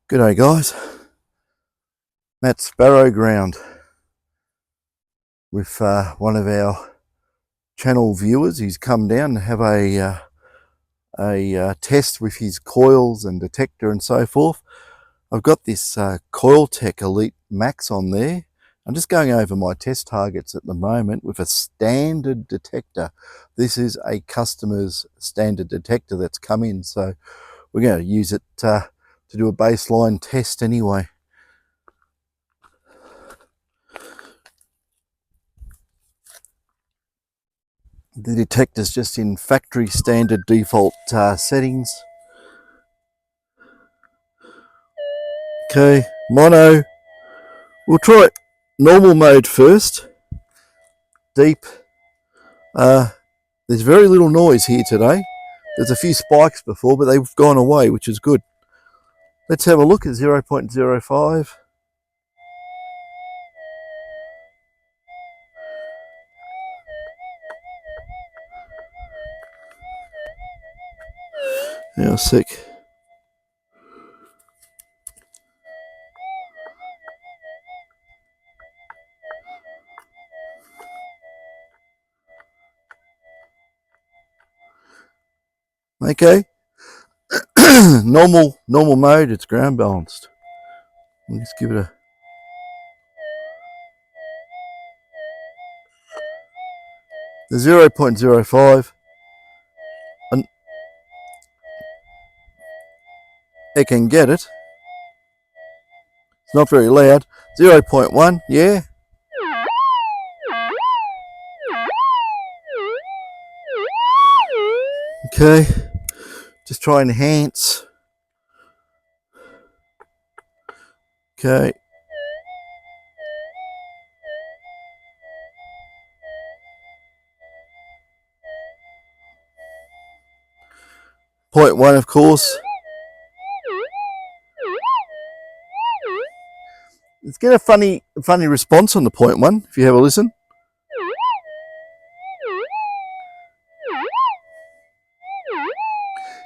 G'day guys, Matt Sparrow Ground with one of our channel viewers. He's come down to have a test with his coils and detector and so forth. I've got this Coiltek Elite Max on there. I'm just going over my test targets at the moment with a standard detector. This is a customer's standard detector that's come in, so we're going to use it to do a baseline test anyway. The detector's just in factory standard default settings. Okay, mono. We'll try normal mode first. Deep. There's very little noise here today. There's a few spikes before, but they've gone away, which is good. Let's have a look at 0.05. Now, sick. Okay. normal mode, it's ground balanced. We'll just give it a the 0.05, and it can get it. It's not very loud. 0.1, yeah. Okay, just try and enhance. Okay. Point one, of course. Let's get a funny response on the point one, if you have a listen.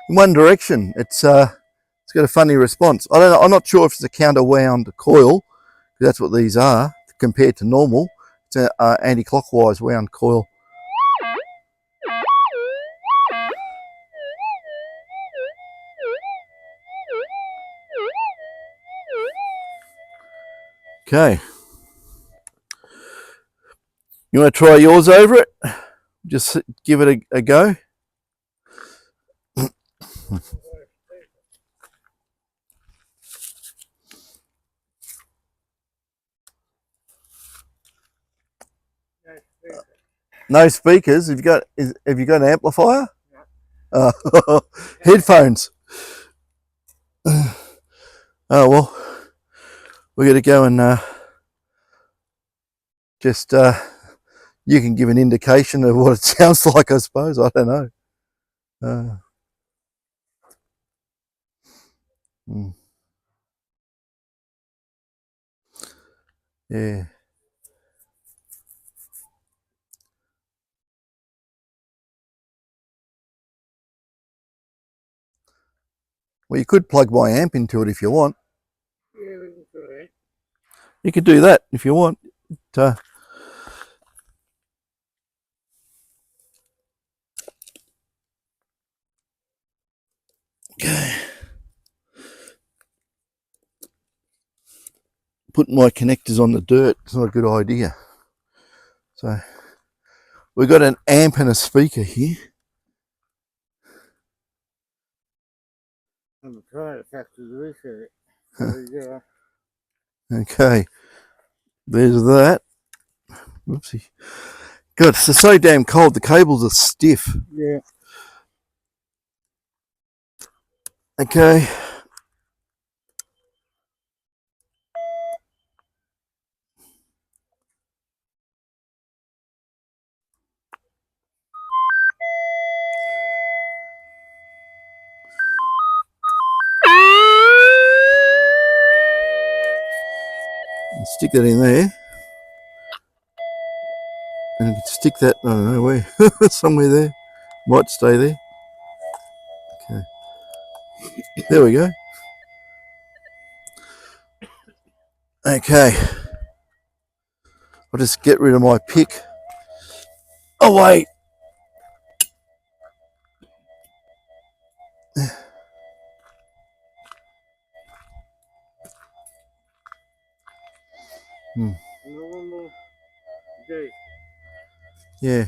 In one direction, it's got a funny response. I don't know, I'm not sure if it's a counter wound coil, because that's what these are compared to normal. It's an anti-clockwise wound coil. Okay. You want to try yours over it? Just give it a go. No speakers. Have you got an amplifier? No. Headphones. Oh well, we're going to go and just you can give an indication of what it sounds like, I suppose. I don't know. Yeah. Well, you could plug my amp into it if you want. Yeah, we can do that. You could do that if you want. Okay. Putting my connectors on the dirt is not a good idea. So we've got an amp and a speaker here. I'm trying to factor the reset. There you go. Okay. There's that. Whoopsie. God, it's so damn cold. The cables are stiff. Yeah. Okay. Stick that in there. And stick that, I don't know where, somewhere there. Might stay there. Okay. There we go. Okay, I'll just get rid of my pick. Oh wait. Normal day. Yeah,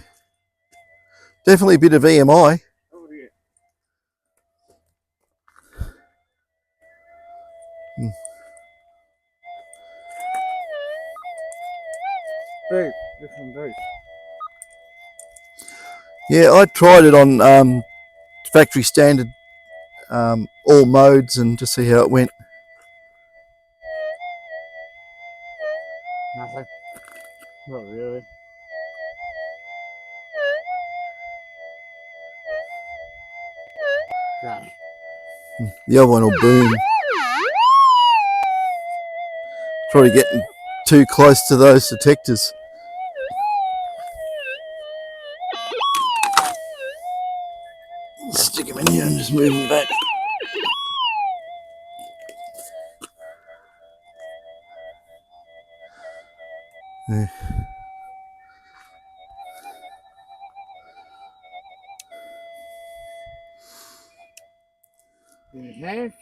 definitely a bit of EMI. Oh yeah. Hey, different day. Yeah, I tried it on factory standard all modes and just see how it went. Nothing. Not really. No. The other one will boom. Probably getting too close to those detectors. Stick them in here and just move them back. Yeah. Enhance.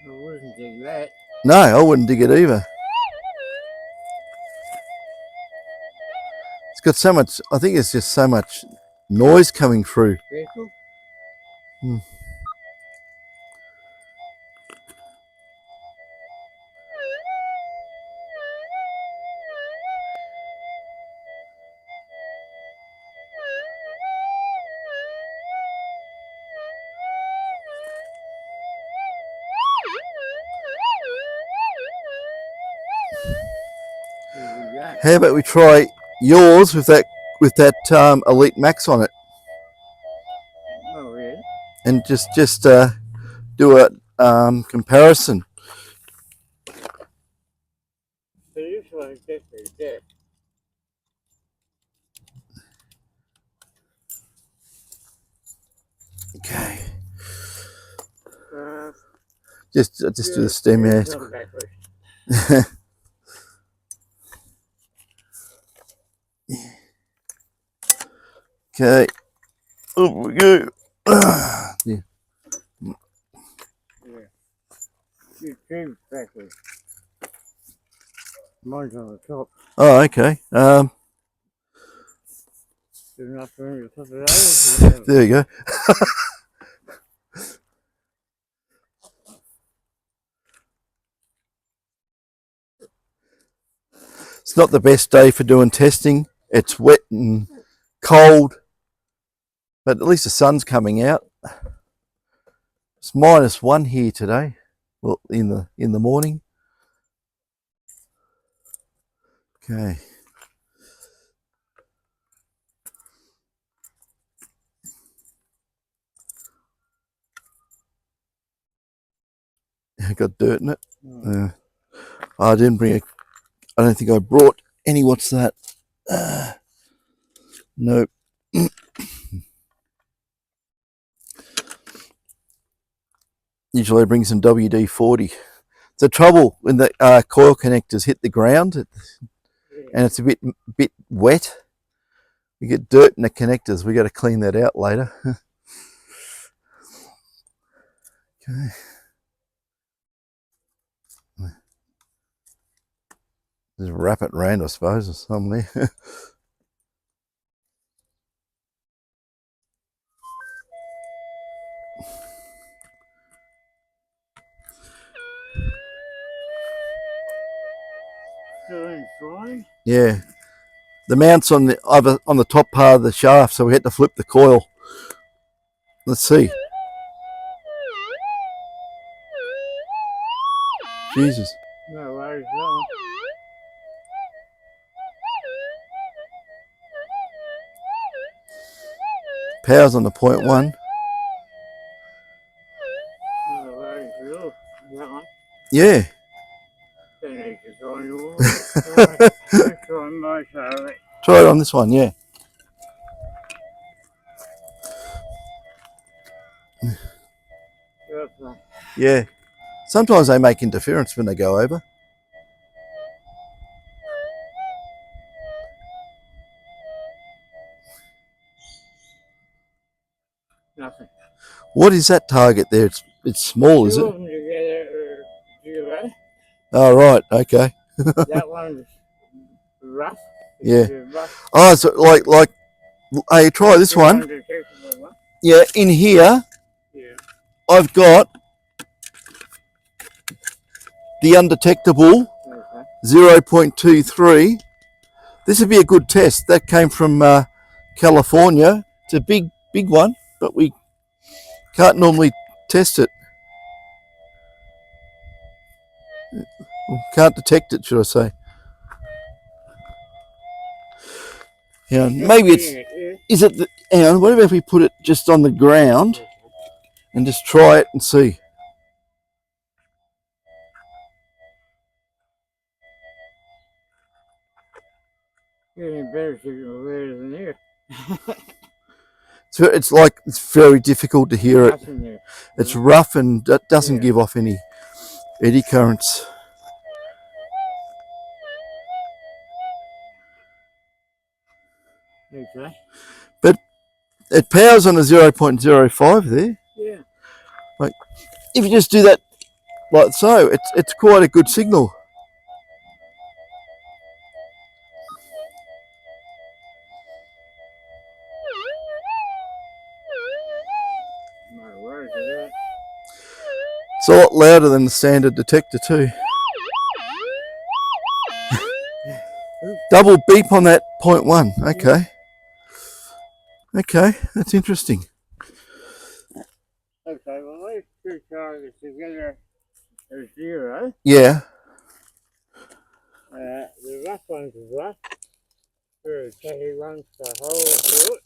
I wouldn't dig that. No, I wouldn't dig it either. It's got so much, I think it's just so much noise coming through. Careful. How about we try yours with that Elite Max on it, Oh yeah. and just do a comparison. So this one's definitely dead. Okay. Uh, Just do the stem, yeah. come backwards. Okay. Oh, we go. Yeah. Yeah. You came backwards. Mine's on the top. Oh, okay. There's enough room to put it over. There you go. It's not the best day for doing testing. It's wet and cold, but at least the sun's coming out. It's -1 here today. Well, in the morning. Okay. I got dirt in it. I didn't bring I don't think I brought any. What's that? Nope. Usually I bring some WD-40. The trouble when the coil connectors hit the ground and it's a bit wet, you get dirt in the connectors. We got to clean that out later. Okay. Just wrap it round, I suppose, or something there. Yeah. The mount's on the top part of the shaft, so we had to flip the coil. Let's see. Jesus. No worries, no. Power's on the 0.1. No worries, no. That one. Yeah. Don't need to join you all. Alright, try my side. Try it on this one, yeah. Yeah. Sometimes they make interference when they go over. Nothing. What is that target there? It's small, is Two it? of them together are zero. Oh, right. Okay. That one's rough. Yeah. Rough. Oh, so like, hey, try this one. Undetectable one. Yeah, in here, Yeah. I've got the undetectable Okay. 0.23. This would be a good test. That came from California. It's a big one, but we can't normally test it. Can't detect it, should I say. Yeah, maybe it's... Is it... Hang on, what about if we put it just on the ground and just try it and see? Getting better signal there than here. So it's like it's very difficult to hear it. Nothing there. It's rough and it doesn't give off any eddy currents. Okay. But it powers on a 0.05 there. Yeah. Like if you just do that like so, it's quite a good signal. My word, that. It's a lot louder than the standard detector too. Double beep on that 0.1. Okay. Okay, that's interesting. Okay, well, these two targets together are zero. Yeah. The rough one's rough. The tacky one's the hole to it.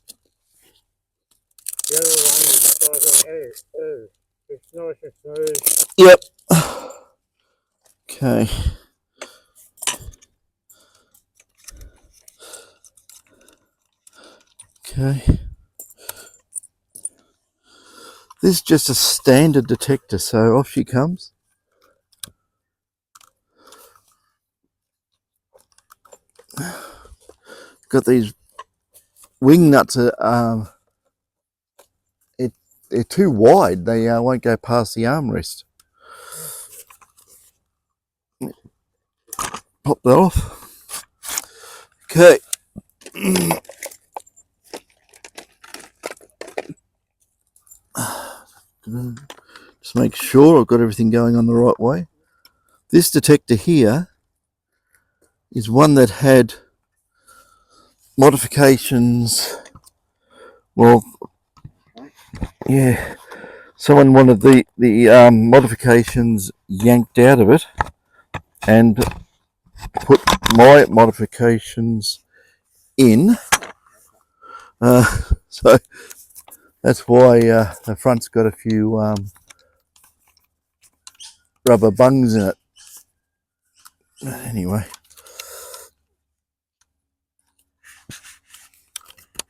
The other one is like it's nice and smooth. Yep. Okay. Okay. This is just a standard detector, so off she comes. Got these wing nuts. They're too wide. They won't go past the armrest. Pop that off. Okay. Just make sure I've got everything going on the right way. This detector here is one that had modifications. Well, yeah, someone wanted the modifications yanked out of it and put my modifications in. So that's why the front's got a few rubber bungs in it. Anyway.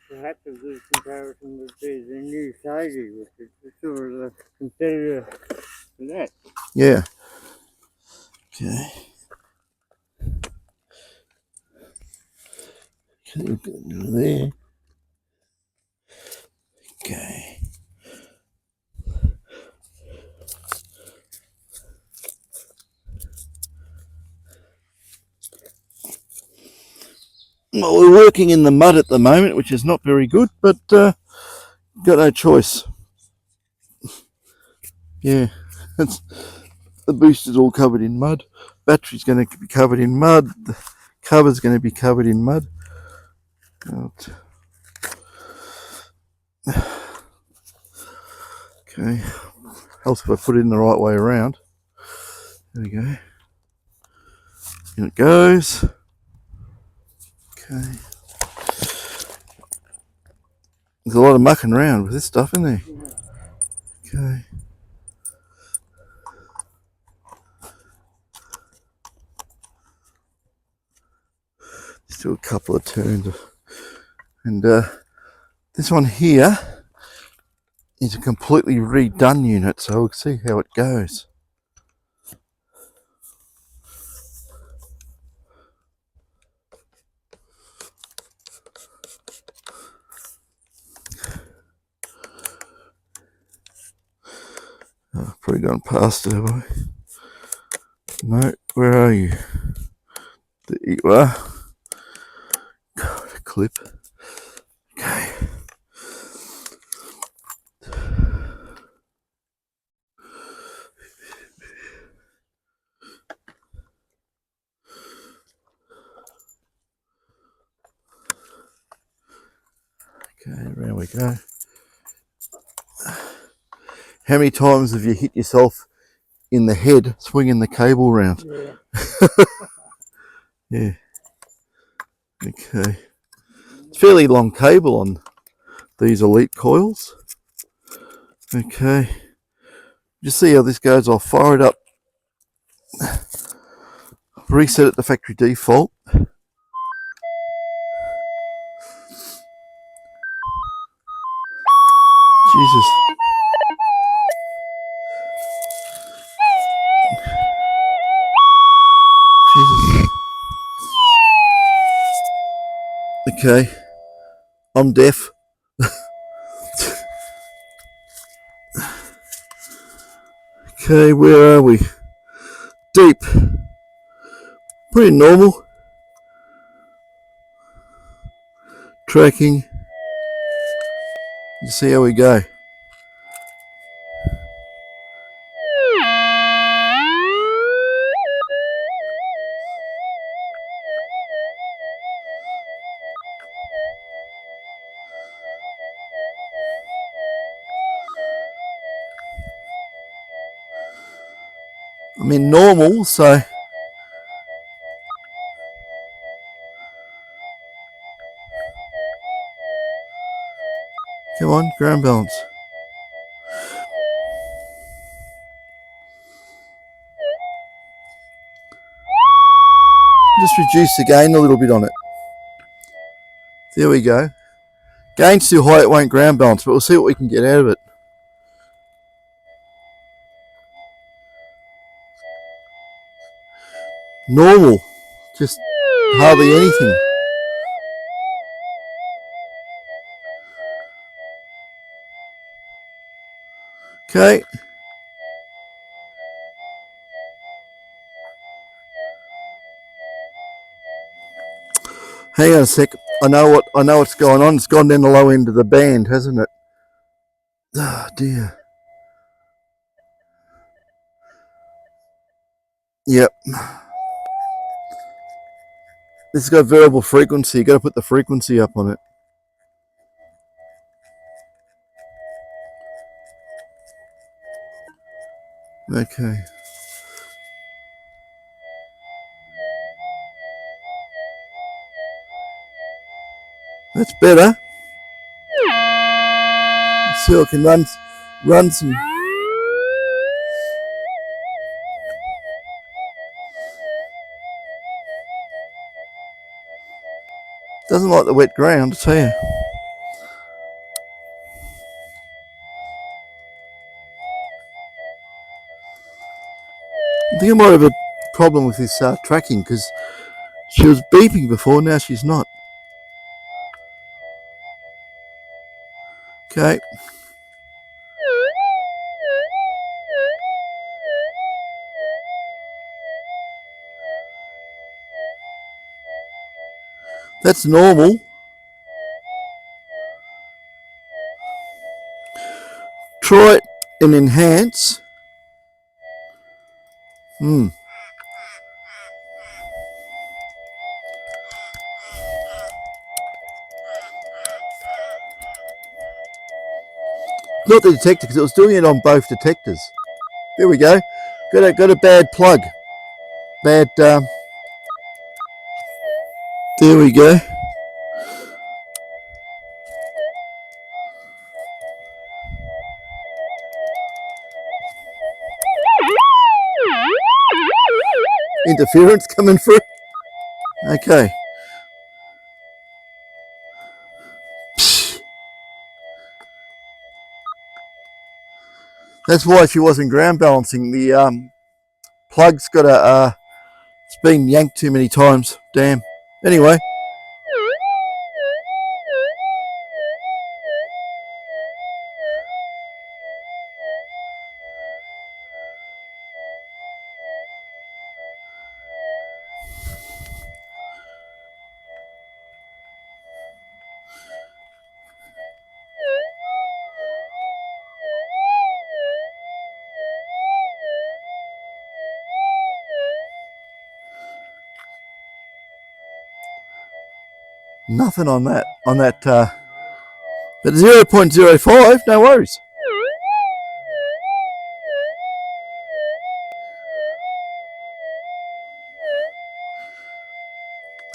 Perhaps a good comparison would be the new Sadie, which is sort of the competitor to that. Yeah. Okay. There. Okay. Well, we're working in the mud at the moment, which is not very good, but got no choice. Yeah, the booster's all covered in mud. Battery's going to be covered in mud. The cover's going to be covered in mud. Okay, helps if I put it in the right way around. There we go. In it goes. Okay. There's a lot of mucking around with this stuff, isn't there? Okay. This do a couple of turns. And this one here is a completely redone unit, so we'll see how it goes. I've probably gone past it, have I? No, where are you? There you are. God, a clip. Okay. Okay, around we go. How many times have you hit yourself in the head swinging the cable around? Yeah. Yeah. Okay. It's fairly long cable on these Elite coils. Okay. Just see how this goes. I'll fire it up. Reset it to factory default. Jesus. Jesus. Okay. I'm deaf. Okay, where are we? Deep. Pretty normal. Tracking. You see how we go. I mean normal, so come on, ground balance. Just reduce the gain a little bit on it. There we go. Gain's too high, it won't ground balance, but we'll see what we can get out of it. Normal. Just hardly anything. Okay. Hang on a sec. I know what's going on. It's gone down the low end of the band, hasn't it? Ah, oh, dear. Yep. This has got variable frequency. You got to put the frequency up on it. Okay. That's better. Let's see if I can run some. Doesn't like the wet ground, I tell you. I think I might have a problem with this tracking because she was beeping before, now she's not. Okay. That's normal. Try it and enhance. Not the detector because it was doing it on both detectors. There we go. Got a bad plug. Bad. There we go. Interference coming through. Okay. That's why she wasn't ground balancing. The plug's got a it's been yanked too many times. Damn. Anyway. Nothing on that, but 0.05, no worries.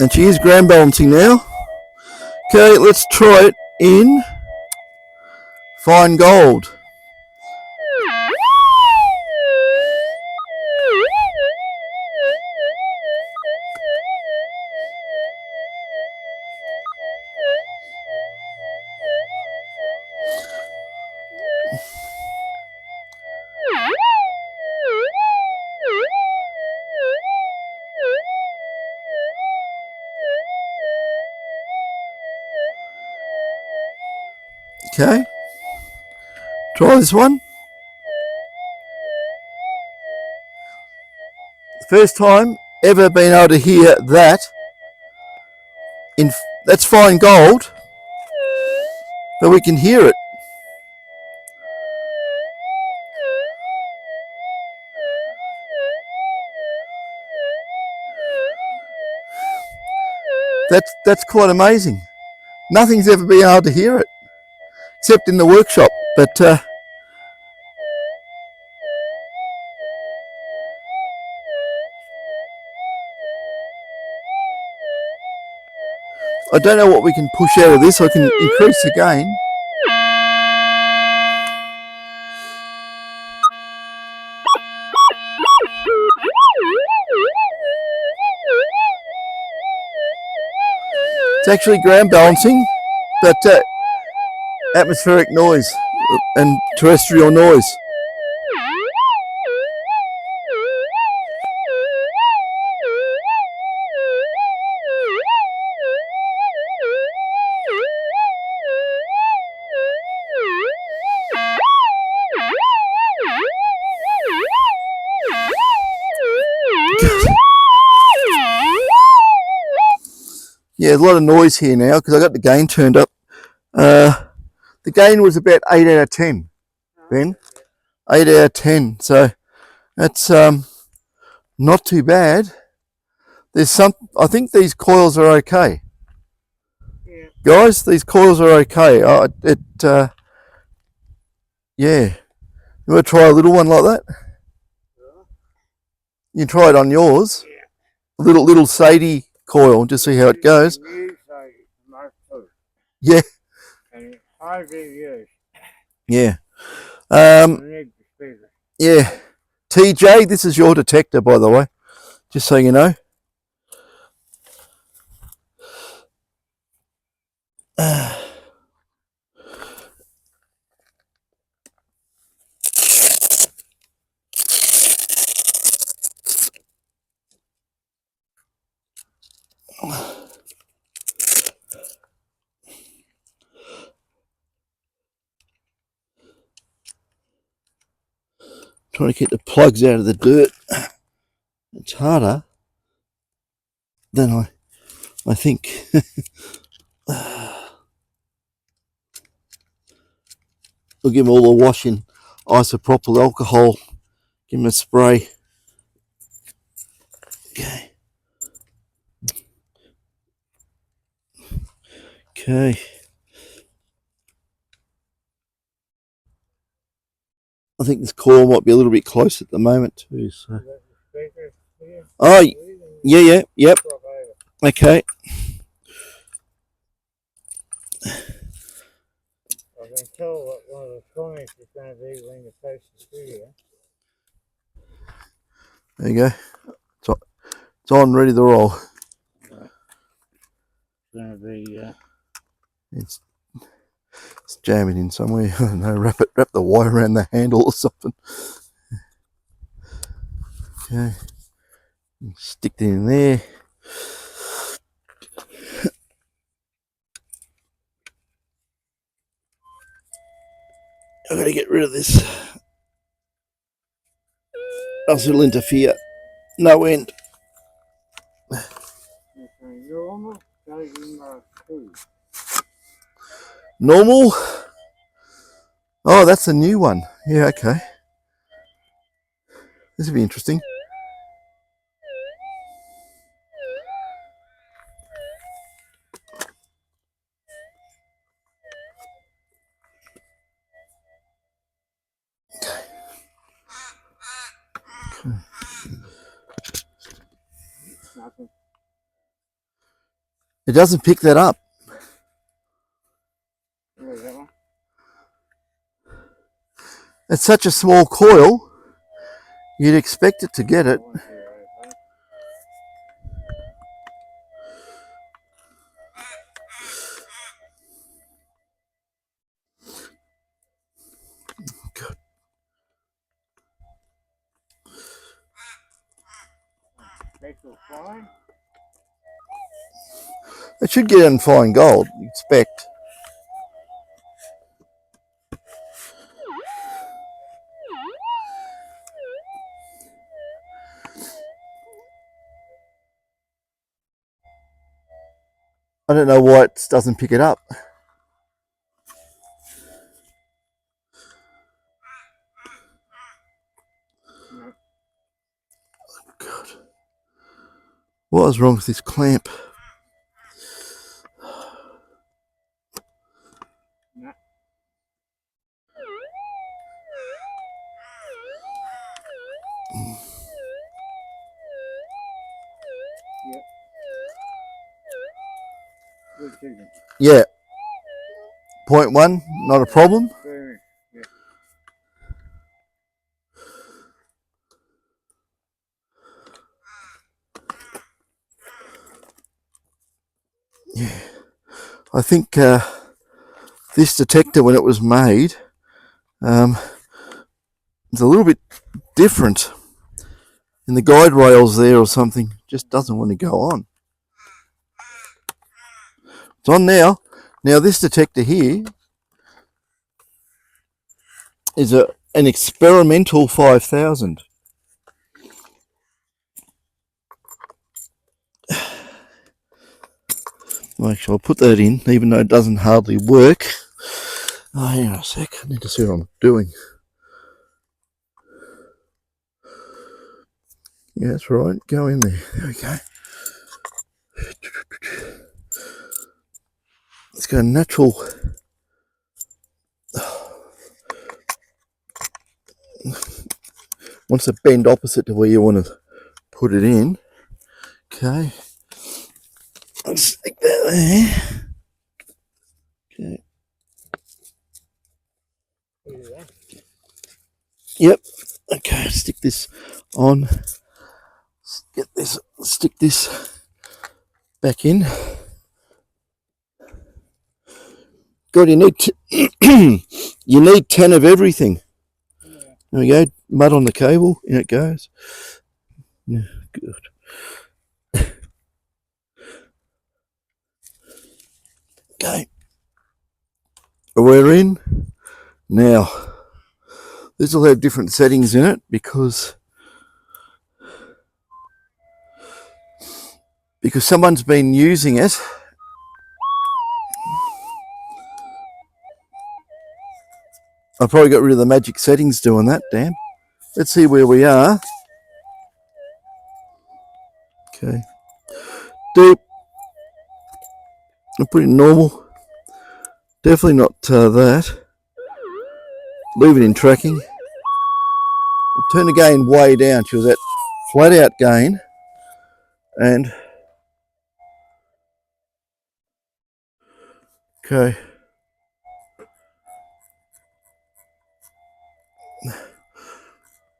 And she is ground balancing now. Okay, let's try it in fine gold. Okay, try this one. First time ever been able to hear that. That's fine gold, but we can hear it. That's quite amazing. Nothing's ever been able to hear it, except in the workshop. But I don't know what we can push out of this. I can increase the gain. It's actually ground balancing, but atmospheric noise and terrestrial noise. Yeah, a lot of noise here now because I got the gain turned up. The gain was about 8 out of 10, Ben. 8 out of 10. So that's not too bad. I think these coils are okay. Yeah. Guys, these coils are okay. Yeah. You want to try a little one like that? Yeah. You can try it on yours. Yeah. A little Sadie coil, just see how it goes. Yeah. And it's hardly used. Yeah. Yeah. TJ, this is your detector, by the way, just so you know. Trying to get the plugs out of the dirt. It's harder than I think. We'll give them all the washing isopropyl alcohol. Give them a spray. Okay. Okay. I think this coil might be a little bit close at the moment too. So. Oh, yeah, yep. Okay. I can tell what one of the comments is going to be when you post the video. There you go. It's on, ready to roll. Right. It's going to be. Let's jam it in somewhere. I don't know, wrap the wire around the handle or something. Okay. Stick it in there. I've got to get rid of this, else it'll interfere. No end. Normal? Oh, that's a new one. Yeah, okay. This will be interesting. It doesn't pick that up. It's such a small coil, you'd expect it to get it. Good. It should get in fine gold, you expect. I don't know why it doesn't pick it up. God. What was wrong with this clamp? Yeah. 0.1, not a problem. Yeah. I think this detector, when it was made, it's a little bit different in the guide rails there or something. Just doesn't want to go on. It's on now. Now this detector here is an experimental 5000. Actually, I'll put that in, even though it doesn't hardly work. Oh, hang on a sec. I need to see what I'm doing. Yeah, that's right. Go in there. There we go. Let's go natural. Wants to bend opposite to where you want to put it in. Okay. Let's stick that there. Okay. Yep. Okay, stick this on. Get this, stick this back in. God, you need you need 10 of everything. There we go. Mud on the cable. In it goes. Yeah, good. Okay. We're in. Now, this will have different settings in it because someone's been using it. I probably got rid of the magic settings doing that, damn. Let's see where we are. Okay. Deep. I'll put it in normal. Definitely not that. Leave it in tracking. I'll turn the gain way down. She was at flat out gain. And okay.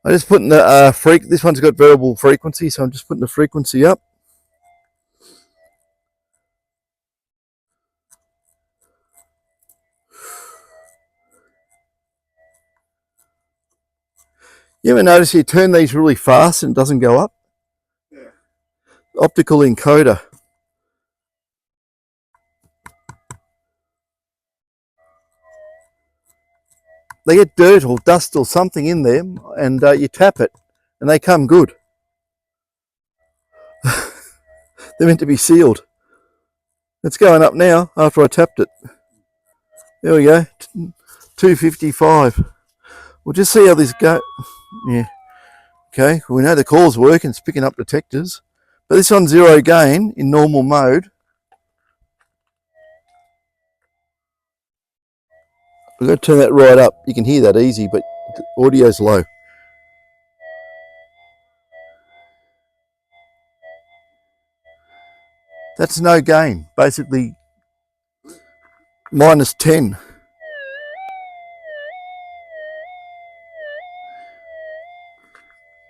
I just put in the this one's got variable frequency, so I'm just putting the frequency up. You ever notice you turn these really fast and it doesn't go up? Yeah. Optical encoder. They get dirt or dust or something in them, and you tap it and they come good. They're meant to be sealed. It's going up now after I tapped it. There we go, 255. We'll just see how this goes. Yeah. Okay, we know the coil's working, it's picking up detectors. But this on 0 gain in normal mode. We've got to turn that right up. You can hear that easy, but the audio's low. That's no gain, basically minus 10.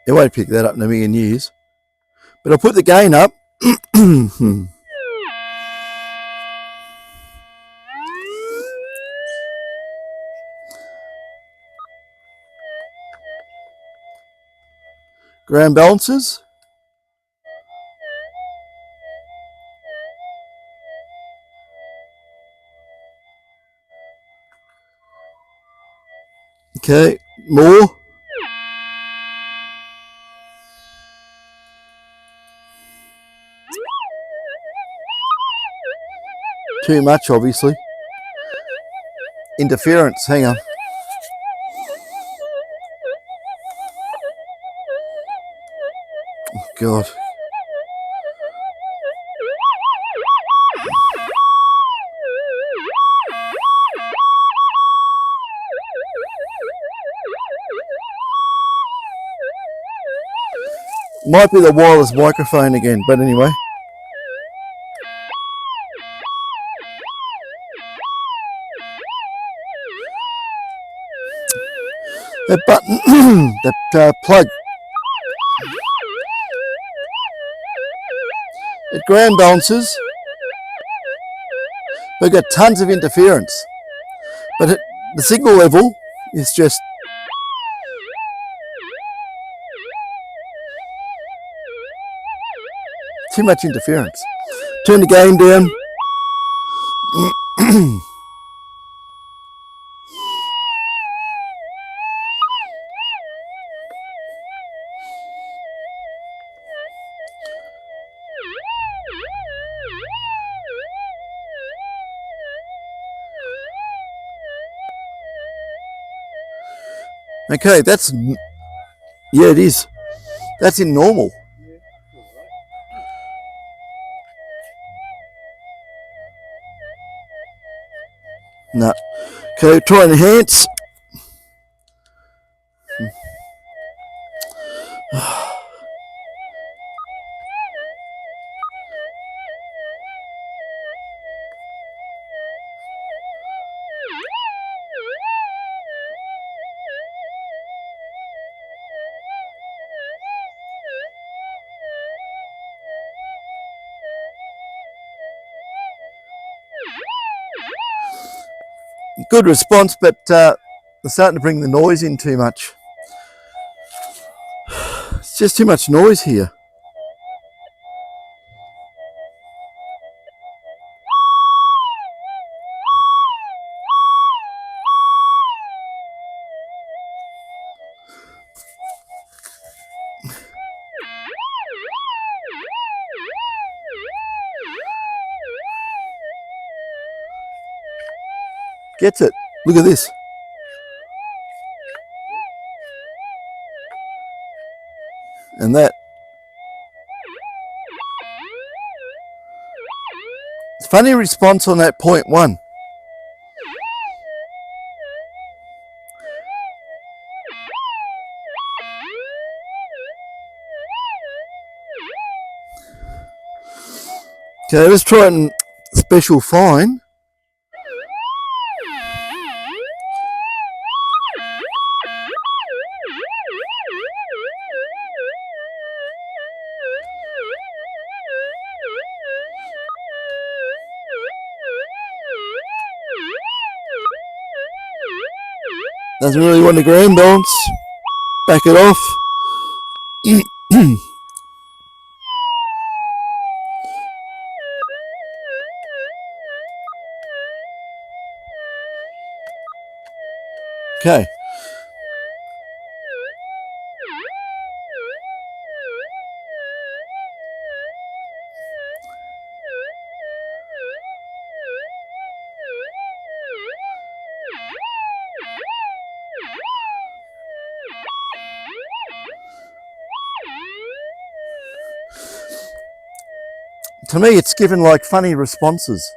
It won't pick that up in a million years. But I'll put the gain up. Ground balances. Okay, more. Too much, obviously. Interference, hang on. Oh, God. Might be the wireless microphone again, but anyway. That button, that plug. It ground balances. We've got tons of interference. But the signal level is just too much interference. Turn the gain down. Okay, that's, yeah, it is. That's in normal. No. Okay, try and enhance. Good response, but they're starting to bring the noise in too much. It's just too much noise here. Gets it. Look at this. And that. Funny response on that 0.1. Okay, let's try it in special fine. Doesn't really want to ground balance. back it off. Okay. To me, it's given like funny responses.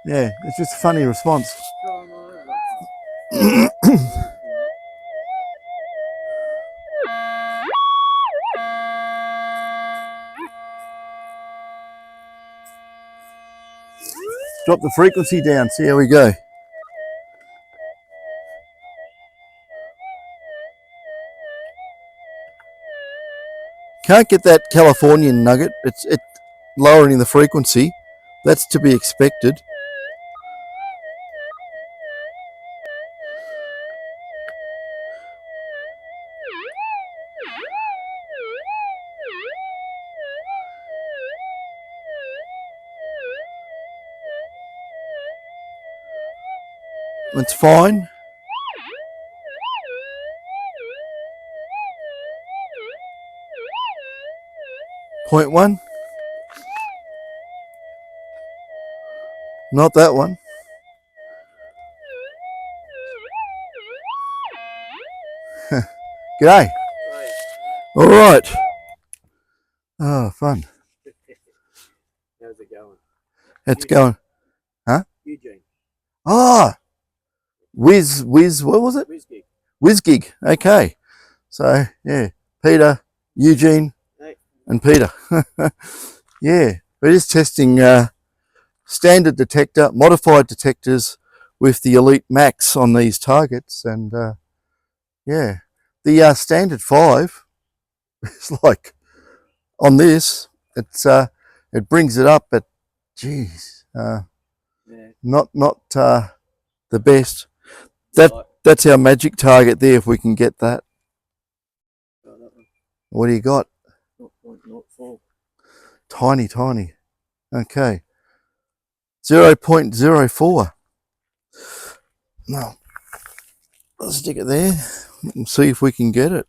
Yeah, it's just a funny response. Drop the frequency down, see how we go. Can't get that Californian nugget. It's lowering the frequency. That's to be expected. That's fine. Point one. Not that one. G'day. All right. Oh, fun. How's it going? It's going. Huh? Eugene. Ah, Whiz, what was it? WizGig. WizGig. Okay. So, yeah, Peter, Eugene, and Peter. Yeah, we're just testing standard detector, modified detectors with the Elite Max on these targets. And yeah, the standard 5 is like, on this, it brings it up, but geez, not the best. That's our magic target there, if we can get that. What do you got? 0.04. Tiny. Okay. 0.04. No. Let's stick it there and see if we can get it.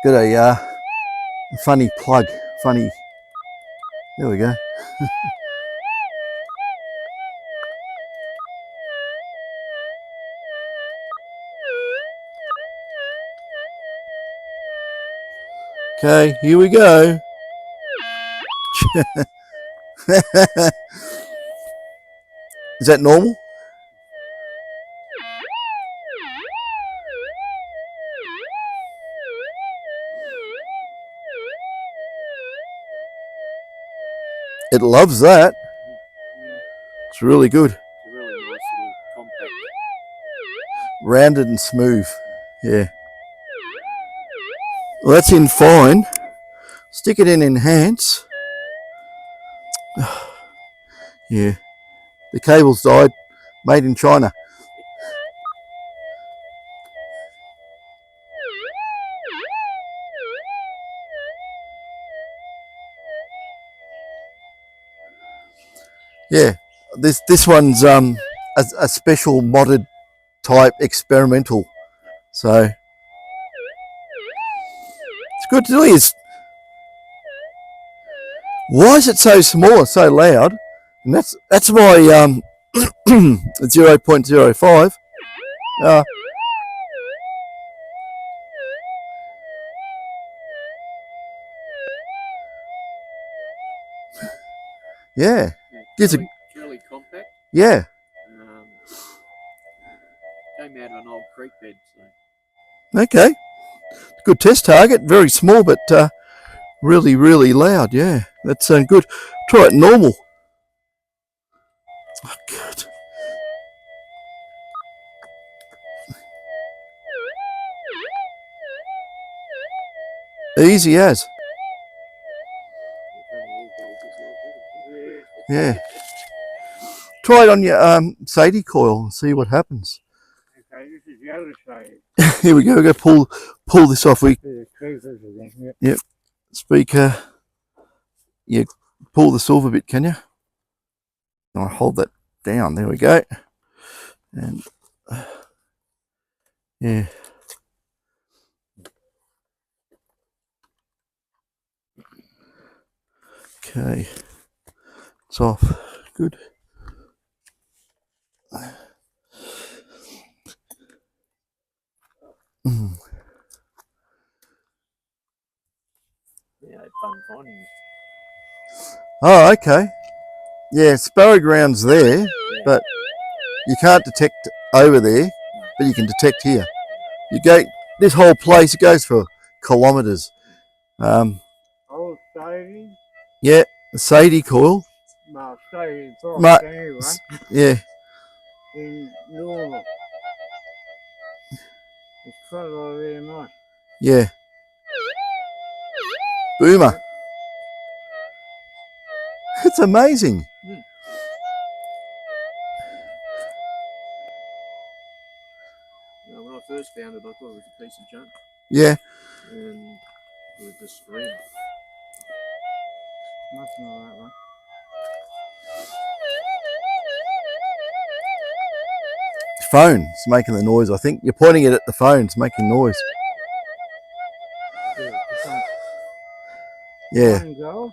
Got a funny plug. Funny. There we go. Okay, here we go. Is that normal? It loves that. It's really good. It's a really nice little compact. Rounded and smooth. Yeah. Well, that's in fine. Stick it in enhance. Yeah. The cable's died. Made in China. Yeah. This one's a special modded type experimental. So it's good to do. Why is it so small, so loud? And that's my 0.05. Yeah. It's really compact. Yeah. Came out of an old creek bed. So. Okay. Good test target. Very small, but really loud. Yeah. That's good. Try it normal. Oh, good. Easy as. Yeah. Try it on your Sadie coil and see what happens. Okay, this is the other side. Here we go. We're going to pull this off. Yep. Speaker. Yeah. Pull this off a bit, can you? I'll hold that down. There we go. And yeah. Okay. It's off. Good. Yeah, fun finding it. Oh, okay. Yeah, sparrow ground's there, but you can't detect over there, but you can detect here. You go this whole place. It goes for kilometres. Old Sadie? Yeah, the Sadie coil. Well, Sadie box anyway. Yeah. In normal. It's quite a lot of EMI. Yeah. Boomer. It's amazing. You know, when I first found it, I thought it was a piece of junk. Yeah. And with the screen. Nothing like that one. Phone. It's making the noise, I think. You're pointing it at the phone. It's making noise. Yeah. Go.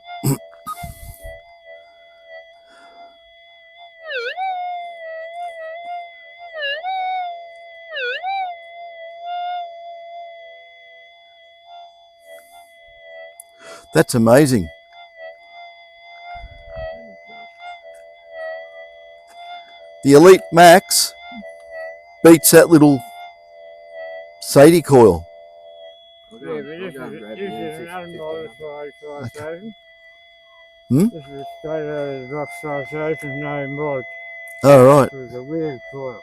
That's amazing. The Elite Max beats that little Sadie coil. Yeah, but this is an unmodified 5000. Hmm? This is straight out of the rock 5000, no mod. Oh, right. It was a weird coil.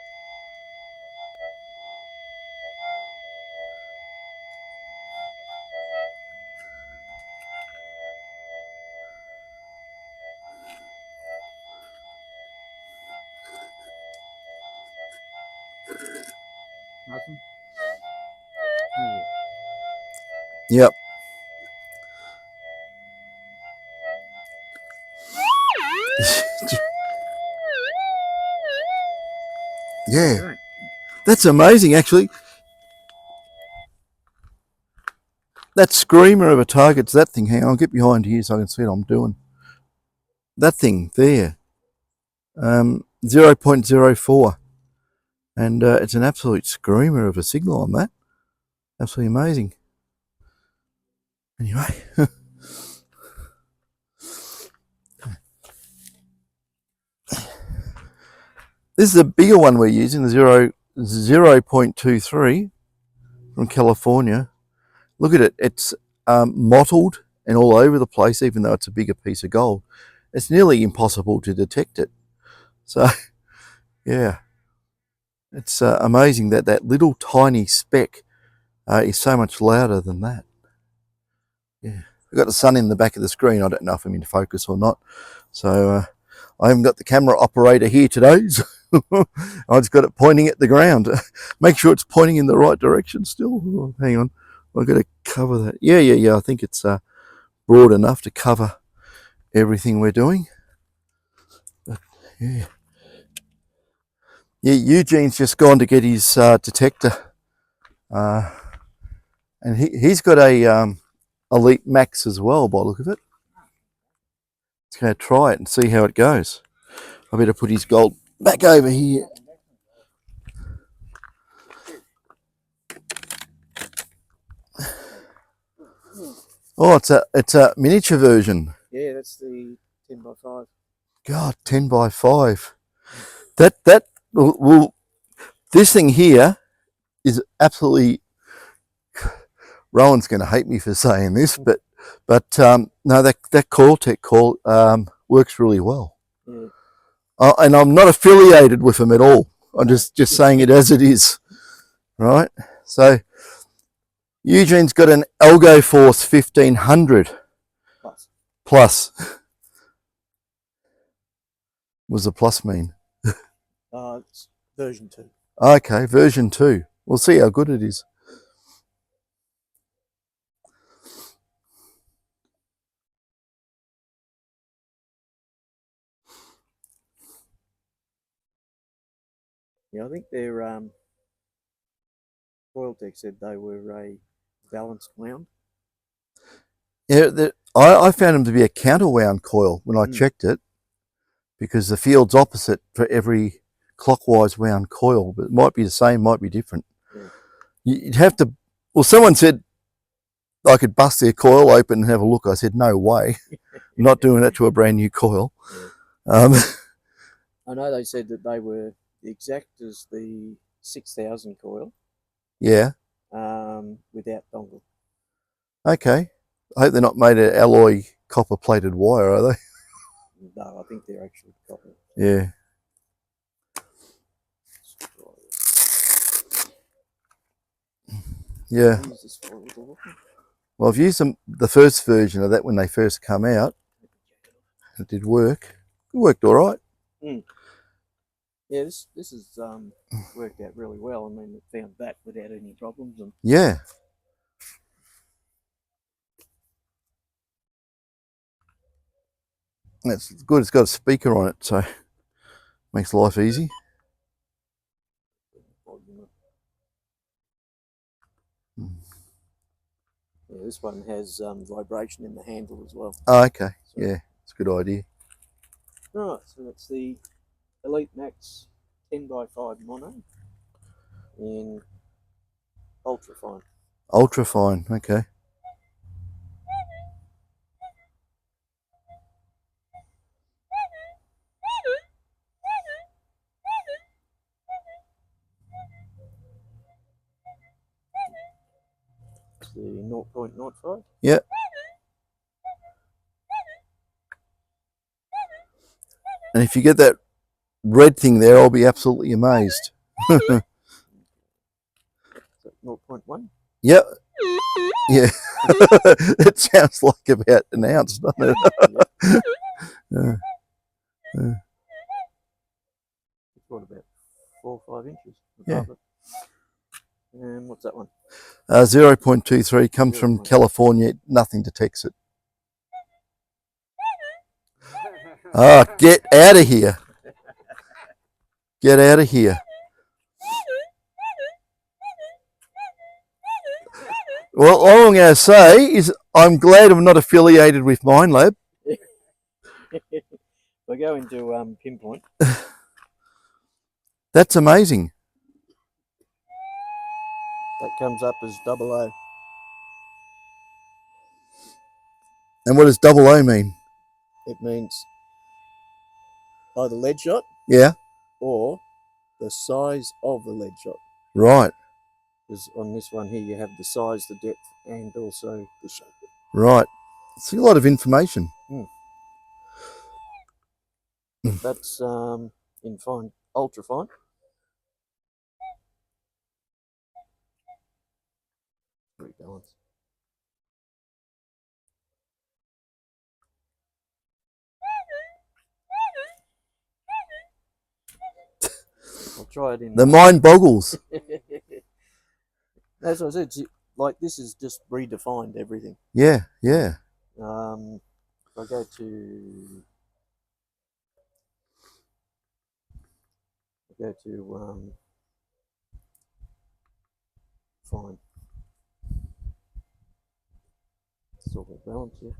Nothing? Yep. Yeah. That's amazing, actually. That screamer of a target's that thing. Hang on, I'll get behind here so I can see what I'm doing. That thing there. 0.04. And it's an absolute screamer of a signal on that. Absolutely amazing. Anyway. This is a bigger one we're using, the 0.23 from California. Look at it. It's mottled and all over the place, even though it's a bigger piece of gold. It's nearly impossible to detect it. So, yeah. It's amazing that that little tiny speck is so much louder than that. Yeah. I've got the sun in the back of the screen. I don't know if I'm in focus or not. So I haven't got the camera operator here today. So I just got it pointing at the ground. Make sure it's pointing in the right direction still. Oh, hang on. I've got to cover that. Yeah. I think it's broad enough to cover everything we're doing. But, yeah. Yeah, Eugene's just gone to get his detector. And he's got a Elite Max as well, by the look of it. He's going to try it and see how it goes. I better put his gold back over here. Oh, it's a miniature version. Yeah, that's the 10x5. God, 10x5. That will this thing here is absolutely. Rowan's going to hate me for saying this, but no, that Coiltek coil works really well. Yeah. And I'm not affiliated with them at all. I'm just saying it as it is, right? So Eugene's got an Algo Force 1500 plus. What does the plus mean? It's version 2. Okay, version 2. We'll see how good it is. Yeah, I think their Coiltek said they were a balanced wound. Yeah, I found them to be a counter-wound coil when I checked it, because the field's opposite for every clockwise wound coil, but it might be the same, might be different. Yeah. You'd have to, well, someone said I could bust their coil open and have a look. I said, no way. I'm not doing that to a brand new coil. Yeah. I know they said that they were the exact as the 6000 coil. Yeah. Without dongle. Okay. I hope they're not made of alloy copper plated wire, are they? No, I think they're actually copper. Yeah. Yeah. Well, I've used the first version of that when they first come out. It did work. It worked all right. Yeah, this has worked out really well. I mean, it found that without any problems. And yeah. That's good. It's got a speaker on it, so makes life easy. Yeah, this one has vibration in the handle as well. Oh, okay. So, yeah, it's a good idea. Right, so that's the Elite Max 10x5 mono in ultra fine. Ultra fine, okay. It's the 0.05. Yep. And if you get that red thing there, I'll be absolutely amazed. 0.1. Yep. Yeah. It sounds like about an ounce, doesn't it? It's what, about 4 or 5 inches Yeah. above it. And what's that one? 0.23 comes from California. Nothing detects it. Ah, get out of here. Get out of here. Well, all I'm going to say is I'm glad I'm not affiliated with Minelab. We're going to pinpoint. That's amazing. That comes up as 00. And what does 00 mean? It means either lead shot, Yeah. or the size of the lead shot. Right. Because on this one here, you have the size, the depth, and also the shape. Right. It's a lot of information. That's in fine, ultra fine. Rebalance. I'll try it in. The mind boggles. As I said, like this is just redefined everything. Yeah, yeah. If I go to fine. Still got balance here.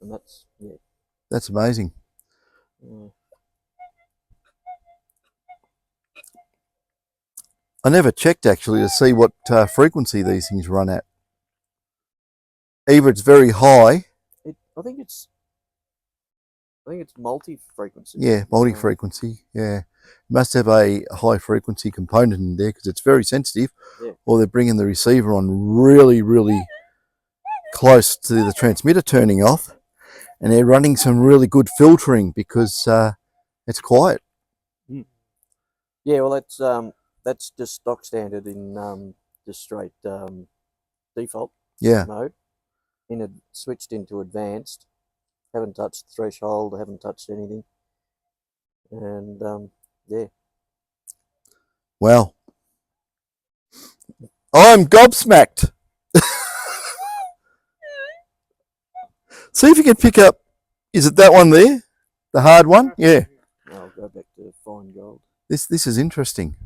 And that's, yeah. That's amazing. I never checked actually to see what frequency these things run at. Either it's very high. I think it's multi-frequency. Yeah, multi-frequency. Yeah, must have a high frequency component in there because it's very sensitive. Yeah. Or they're bringing the receiver on really, really close to the transmitter turning off, and they're running some really good filtering because it's quiet. Yeah, well, that's just stock standard in just straight default mode. Switched into advanced. Haven't touched threshold. Haven't touched anything. And yeah. Wow. I'm gobsmacked. See if you can pick up. Is it that one there? The hard one? Yeah. I'll go back to fine gold. This is interesting.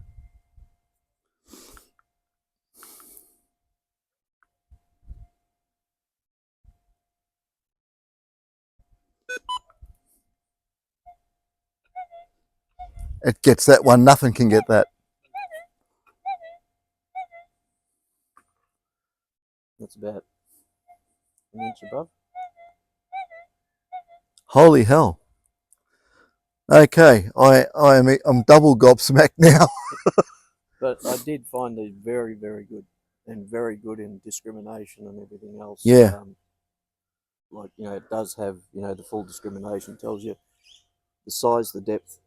It gets that one. Nothing can get that. That's about an inch above. Holy hell. Okay, I'm double gobsmacked now. But I did find these very, very good, and very good in discrimination and everything else. Yeah. Like, it does have, the full discrimination. Tells you the size, the depth,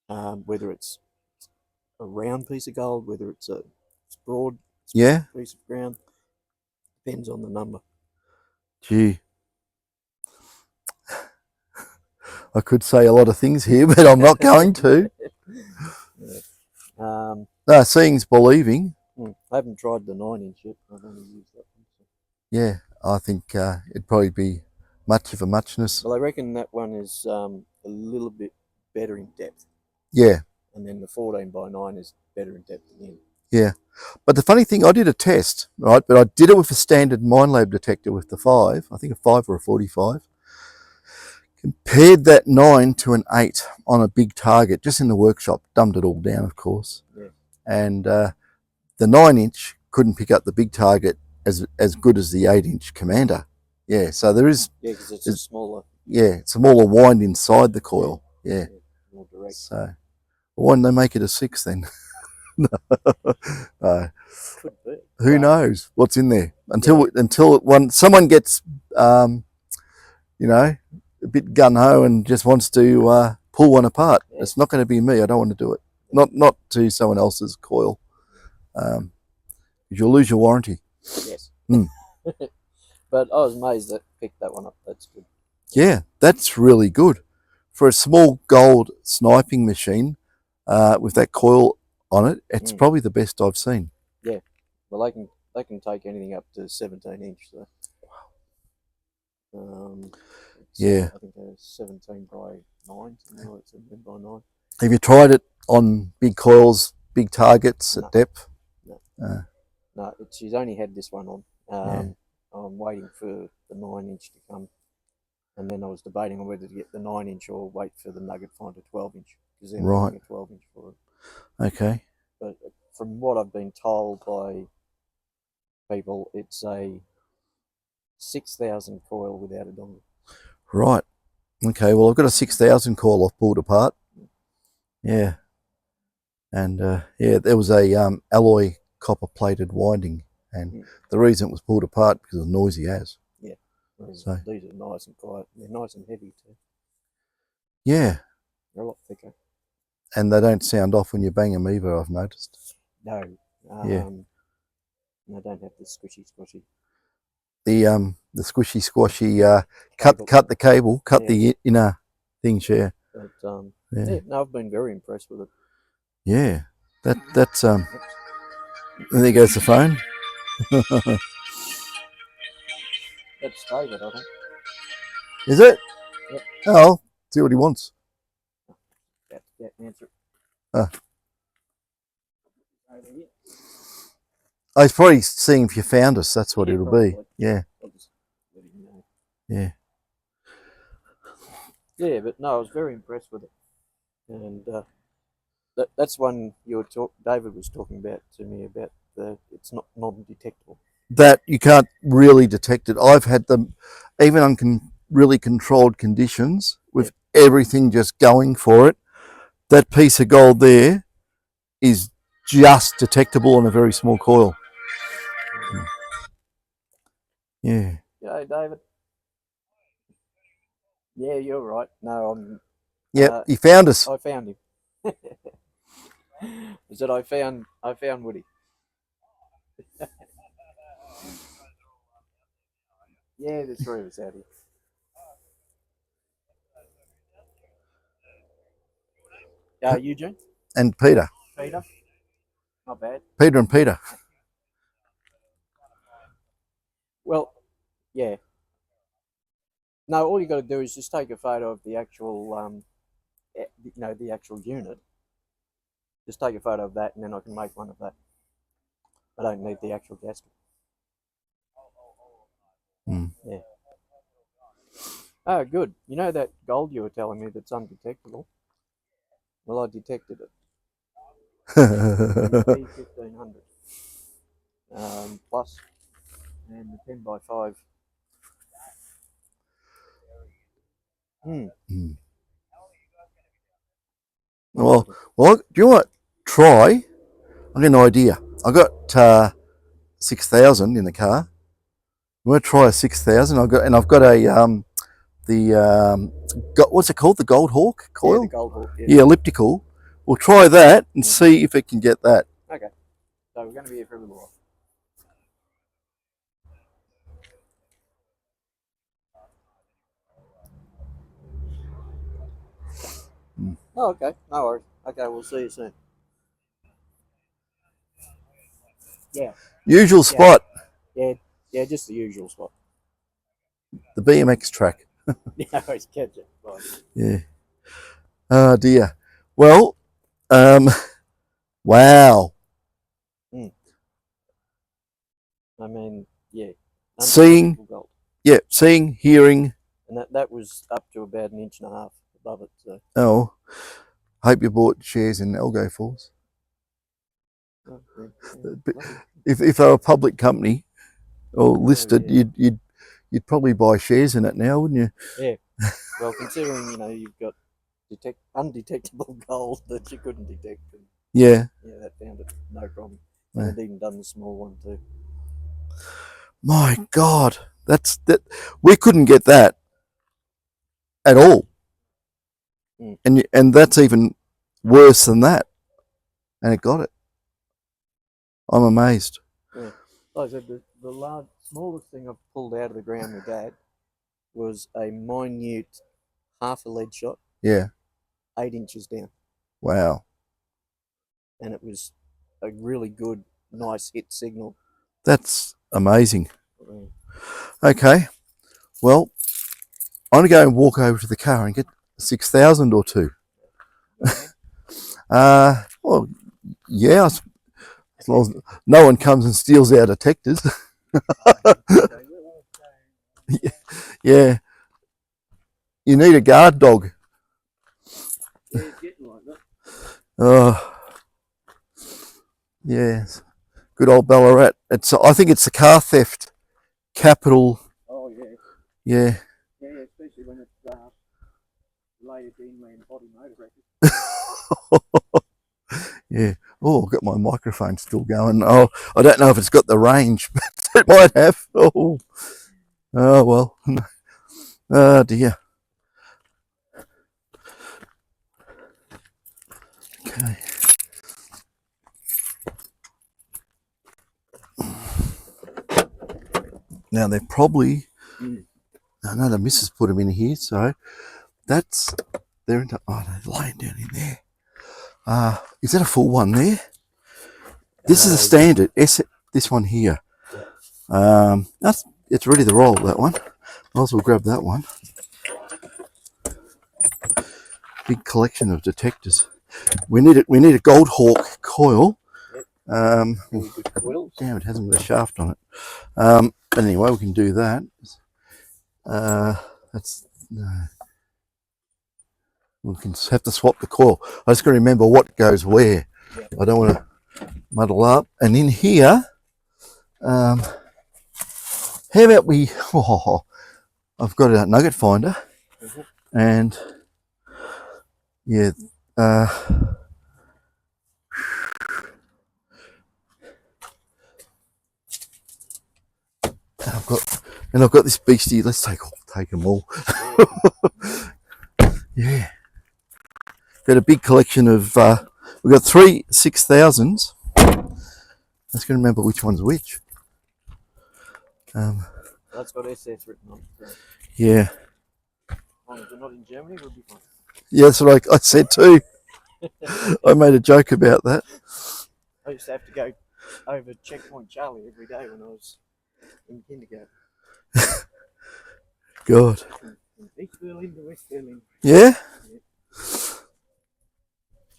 whether it's a round piece of gold, whether it's a broad piece of ground. Depends on the number. Gee. I could say a lot of things here, but I'm not going to. No, seeing's believing. I haven't tried the 9-inch yet. I've only used that one. So. Yeah, I think it'd probably be much of a muchness. Well, I reckon that one is a little bit better in depth. Yeah. And then the 14x9 is better in depth than him. Yeah. But the funny thing, I did a test, right? But I did it with a standard Minelab detector with the 5. I think a 5 or a 45. Compared that 9 to an 8 on a big target, just in the workshop. Dumbed it all down, of course. Yeah. And the 9-inch couldn't pick up the big target as good as the 8-inch Commander. Yeah, so there is... Yeah, because it's a smaller... Yeah, it's a smaller wind inside the coil. Yeah. More direct. So, why didn't they make it a 6 then? No. Could be. Who knows what's in there? Until someone gets, a bit gun-ho and just wants to pull one apart. Yeah. It's not going to be me. I don't want to do it. Not to someone else's coil. You'll lose your warranty. Yes. But I was amazed that picked that one up. That's good. Yeah, that's really good. For a small gold sniping machine with that coil on it, it's probably the best I've seen. Yeah. Well, they can take anything up to 17-inch. So. Yeah. I think they're 17x9, something like 17x9. Have you tried it on big coils, big targets at depth? No, she's only had this one on. I'm waiting for the 9-inch to come. And then I was debating on whether to get the 9-inch or wait for the Nugget find a 12-inch. Because they're making a 12-inch for it. Okay. But from what I've been told by people, it's a 6,000 coil without a dongle. Right. Okay, well, I've got a 6,000 coil I've pulled apart. Yeah. And, there was a alloy copper-plated winding. And the reason it was pulled apart because of noisy as. Yeah. So these are nice and quiet. They're nice and heavy too. Yeah. They're a lot thicker. And they don't sound off when you bang them either, I've noticed. No. And they don't have the squishy. The squishy cut the cable, cut the inner things, yeah. But no, I've been very impressed with it. Yeah. That's there goes the phone. That's David, I think. Is it? Yep. Oh, see what he wants. That answer. Oh, he's probably seeing if you found us. That's what it'll probably be. Yeah. I'll just let him know. Yeah. Yeah, but no, I was very impressed with it. And that's one David was talking about to me about it's not non-detectable. That you can't really detect it. I've had them even on really controlled conditions with everything just going for it. That piece of gold there is just detectable on a very small coil. Yeah. G'day, David. Yeah, you're right. No, I'm. Yep, he found us. I found him. I said I found Woody. Yeah, there's three of us out here. Eugene, And Peter. Peter, not bad. Peter and Peter. Well, yeah. No, all you got to do is just take a photo of the actual, the actual unit. Just take a photo of that, and then I can make one of that. I don't need the actual gasket. Mm. Yeah. Oh, good. You know that gold you were telling me that's undetectable? Well, I detected it. E1500 plus, and the 10x5. Mm. Oh, Well, do you want to try? I got an idea. I got 6,000 in the car. I'm going to try a 6,000. I've got a what's it called? The Gold Hawk coil. Yeah, the gold hawk. Yeah, elliptical. We'll try that and see if it can get that. Okay. So we're going to be here for a little while. Oh, okay. No worries. Okay, we'll see you soon. Yeah. Usual spot. Yeah, just the usual spot. The BMX track. Yeah, I always catch it. Right. Yeah. Oh dear. Well, wow. I mean, yeah. Seeing, gold. yeah, seeing, hearing. And that was up to about 1.5 inches above it. So. Oh, hope you bought shares in Algo Force. Oh, If they were a public company or listed, you'd probably buy shares in it now, wouldn't you? Yeah. Well, considering you've got undetectable gold that you couldn't detect. Yeah. Yeah, that found it no problem. And it even done the small one too. My God, that. We couldn't get that at all, and that's even worse than that. And it got it. I'm amazed. Yeah. Like I said, the smallest thing I've pulled out of the ground with that was a minute half a lead shot. Yeah. 8 inches down. Wow. And it was a really good, nice hit signal. That's amazing. Okay. Well, I'm going to go and walk over to the car and get 6,000 or two. Well, yeah, as long as no one comes and steals our detectors. Yeah. You need a guard dog. Yeah, it's getting like that. Oh, yes. Good old Ballarat. I think it's the car theft capital. Oh, yeah. Yeah. Yeah, especially when it's later inland body motor records. Yeah. Oh, I've got my microphone still going. Oh, I don't know if it's got the range, but it might have. Oh well. Oh dear. Okay. Now they're probably. I know the missus put them in here, so they're into. Oh, they're laying down in there. Is that a full one there? This is a standard. This one here. It's ready to roll. That one. Might as well grab that one. Big collection of detectors. We need it. We need a Gold Hawk coil. Damn, it hasn't got a shaft on it. But anyway, we can do that. That's no. We can have to swap the coil. I just got to remember what goes where. I don't want to muddle up. And in here, how about we? Oh, I've got a nugget finder, and yeah. I've got And I've got this beastie. Let's take them all. Yeah. Got a big collection of. We've got 3 6000s. I was going to remember which one's which. That's got SS written on it. So Yeah. as long as they're not in Germany, we'll be fine. Yeah, that's what I said too. I made a joke about that. I used to have to go over Checkpoint Charlie every day when I was in kindergarten. God. From East Berlin to West Berlin. Yeah?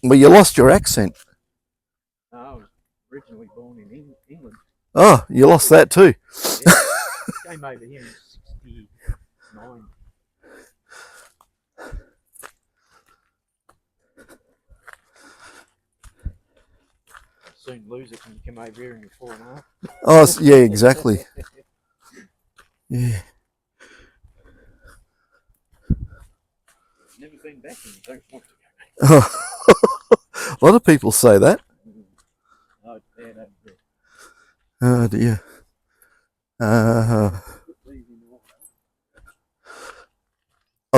Well, you lost your accent. I was originally born in England. Oh, you lost that too. Yeah. Came over here in '69. Soon lose it when you come over here and you're 4.5. Oh, yeah, exactly. Yeah. Never been back and don't want to go back. Oh. A lot of people say that. Oh, it's bad over there. Oh dear. I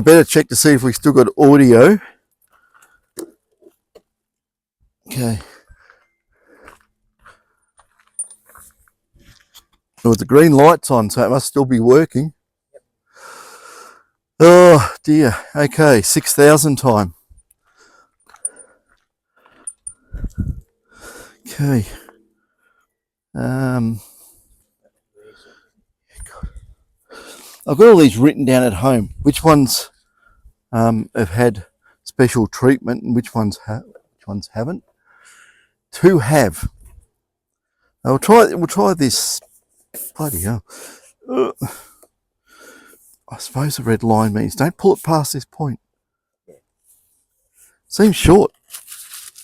better check to see if we still got audio. Okay. Well, the green light's on, so it must still be working. Oh dear. Okay, 6000 time. Okay. I've got all these written down at home. Which ones have had special treatment and which ones haven't? 2 have. We'll try this. Bloody hell. I suppose the red line means don't pull it past this point. Seems short.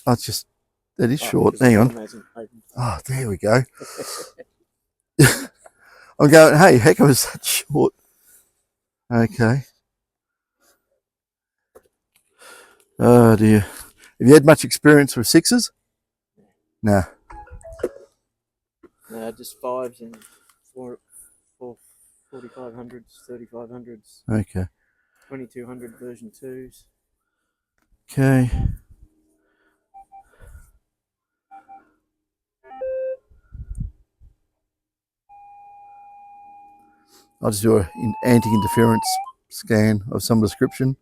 Oh, it's just, that is short. Hang on. Oh, there we go. I'm going, hey, heck, I was that short. Okay. Oh dear. Have you had much experience with 6s? No. No, just 5s and 4500s, 3500s. Okay. 2200 version 2s. Okay. I'll just do an anti-interference scan of some description.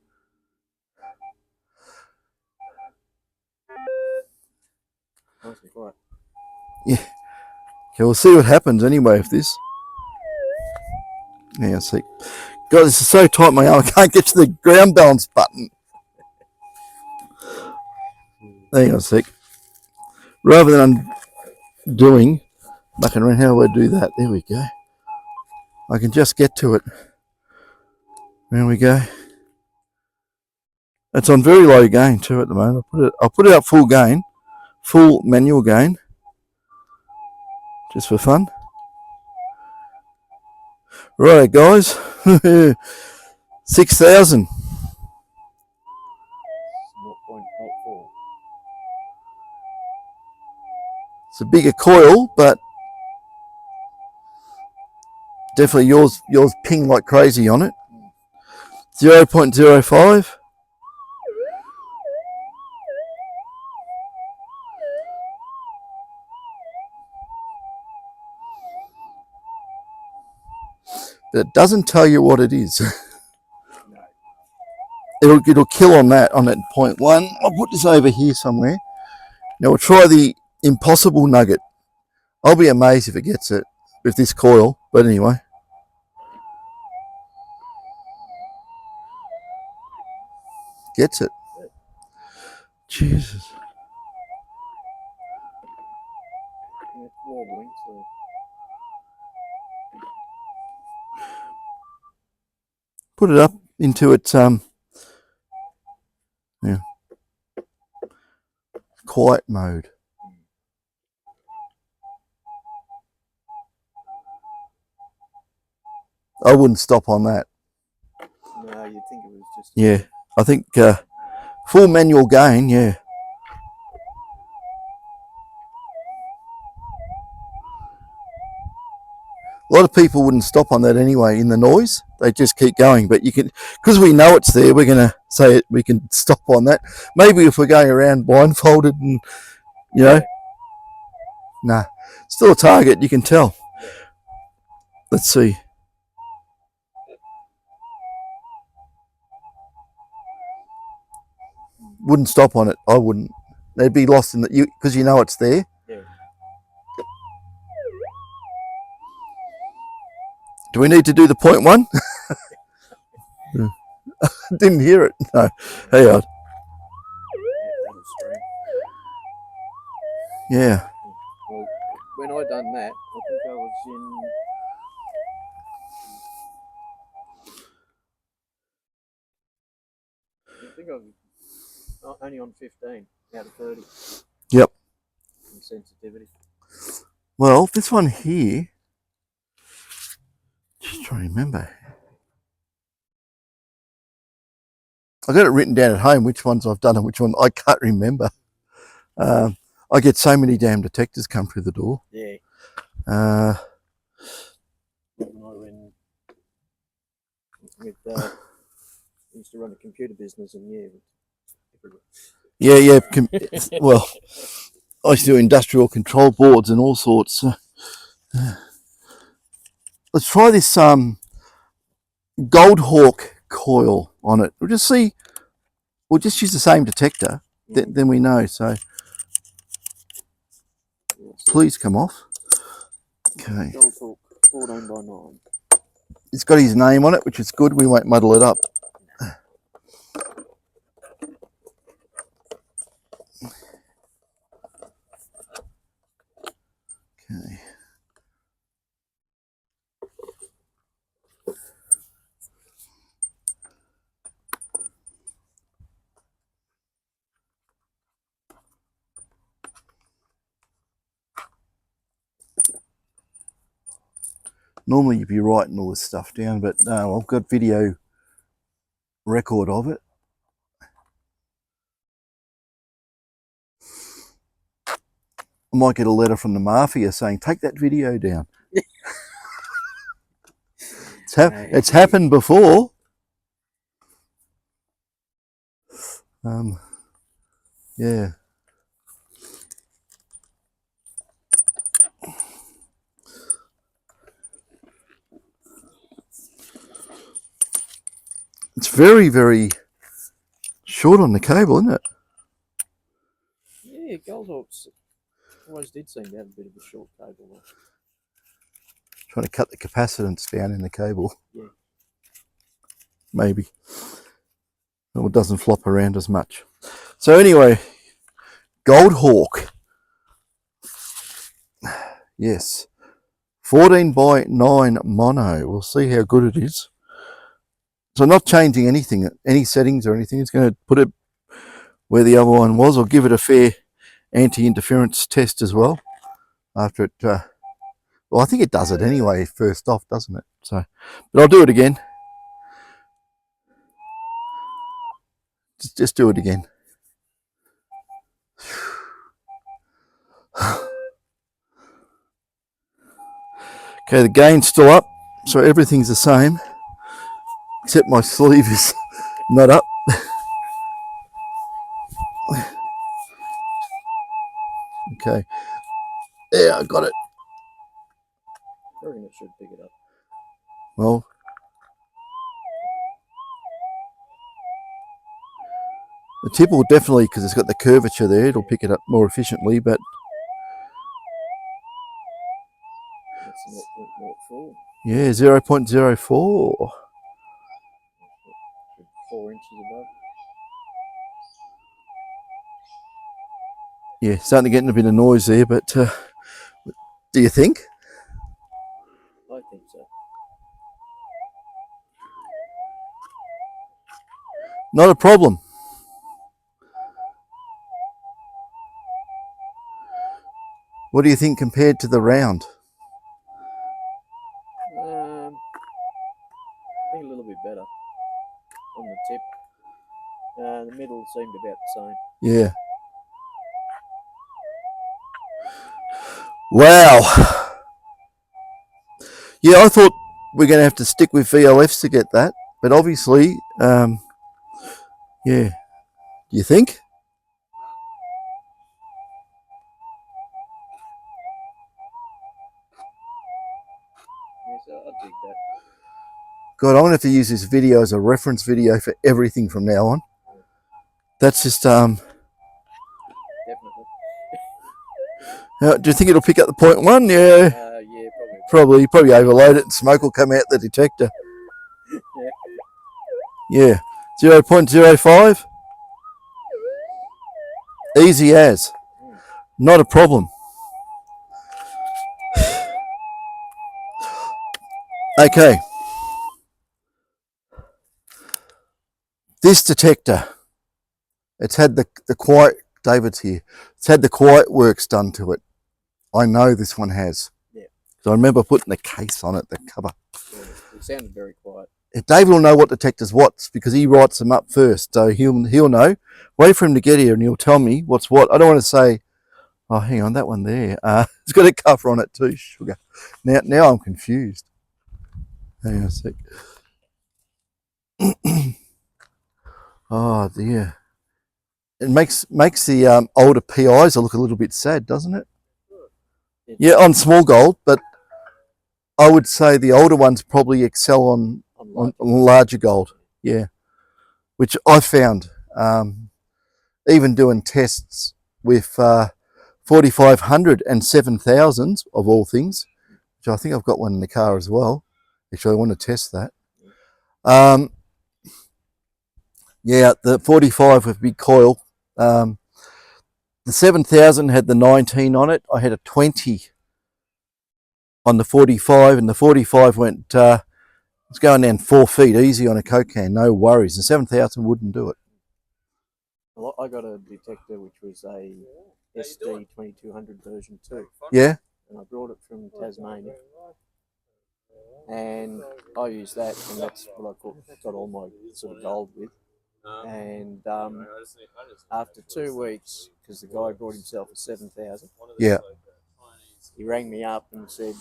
Nice and quiet. Yeah. Okay, we'll see what happens anyway with this. Yeah, see. God, this is so tight my arm, I can't get to the ground balance button. Hang on a sec. Rather than undoing, mucking around, how do I do that? There we go. I can just get to it. There we go. It's on very low gain too at the moment. I'll put it up full gain, full manual gain, just for fun. Right, guys. 6000. 0.04. It's a bigger coil, but definitely yours ping like crazy on it. 0.05. But it doesn't tell you what it is. It'll kill on that 0.1. I'll put this over here somewhere. Now we'll try the impossible nugget. I'll be amazed if it gets it with this coil, but anyway. Gets it. Jesus. It's wobbling, so. Put it up into its quiet mode. I wouldn't stop on that. No, you'd think it was just. Yeah, I think full manual gain, yeah. A lot of people wouldn't stop on that anyway in the noise. They just keep going. But you can, because we know it's there, we're going to say it, we can stop on that. Maybe if we're going around blindfolded and, you know, nah, still a target, you can tell. Let's see. Wouldn't stop on it. I wouldn't. They'd be lost in the, because you know it's there. Yeah. Do we need to do the point one? Didn't hear it. No. Hang on. Yeah. Well, when I done that, I think I was in. I think I was only on 15 out of 30. Yep. In sensitivity. Well, this one here. Just trying to remember. I got it written down at home which ones I've done and which one I can't remember. I get so many damn detectors come through the door. Yeah. I used to run a computer business, and yeah. Well, I used to do industrial control boards and all sorts. Let's try this Gold Hawk coil on it. We'll just see. We'll just use the same detector. Then we know. So please come off. Okay. Gold Hawk 14 by 9. It's got his name on it, which is good. We won't muddle it up. Okay. Normally you'd be writing all this stuff down, but no, I've got video record of it. I might get a letter from the mafia saying, take that video down. It's happened before. Yeah. It's very, very short on the cable, isn't it? Yeah, Gold Hawks always did seem to have a bit of a short cable. Trying to cut the capacitance down in the cable. Yeah. Maybe. Well, it doesn't flop around as much. So anyway, Gold Hawk. Yes. 14 by 9 mono. We'll see how good it is. So not changing anything, any settings or anything. It's going to put it where the other one was, or give it a fair anti-interference test as well. After it, well, I think it does it anyway first off, doesn't it? So, but I'll do it again. Just do it again. Okay, the gain's still up, so everything's the same, except my sleeve is not up. Okay, yeah, I got it. I reckon it should pick it up. Well, the tip will definitely, because it's got the curvature there, it'll pick it up more efficiently, but That's 0.04. yeah, 0.04. 4 inches above. Yeah, starting to get a bit of noise there, but do you think? I think so. Not a problem. What do you think compared to the round? I think a little bit better on the tip. The middle seemed about the same. Yeah. Wow. Yeah, I thought we're going to have to stick with VLFs to get that, but obviously, yeah. Do you think? Yes, I dig that. God, I'm going to have to use this video as a reference video for everything from now on. That's just, Definitely. do you think it'll pick up the 0.1? Yeah. Yeah, Probably overload it and smoke will come out the detector. Yeah. 0.05. Easy as. Not a problem. Okay. This detector, it's had the quiet, David's here, it's had the quiet works done to it. I know this one has. Yeah. So I remember putting the case on it, the cover. Yeah, it sounded very quiet. David will know what detector's what's because he writes them up first, so he'll know. Wait for him to get here and he'll tell me what's what. I don't want to say, oh, hang on, that one there. It's got a cover on it too, sugar. Now I'm confused. Hang on a sec. Oh dear. It makes the older PIs look a little bit sad, doesn't it? Yeah, on small gold, but I would say the older ones probably excel on larger gold. Yeah, which I found even doing tests with 4500 and 7000s of all things, which I think I've got one in the car as well. Actually, I want to test that. Yeah, the 45 with big coil. The 7000 had the 19 on it. I had a 20 on the 45, and the 45 went, it's going down 4 feet easy on a Coke can, no worries. The 7000 wouldn't do it. Well, I got a detector which was a SD 2200 version 2. Yeah? And I brought it from Tasmania. And I used that, and that's what I got all my sort of gold with. And after 2 weeks, because the guy brought himself a 7000, yeah, he rang me up and said,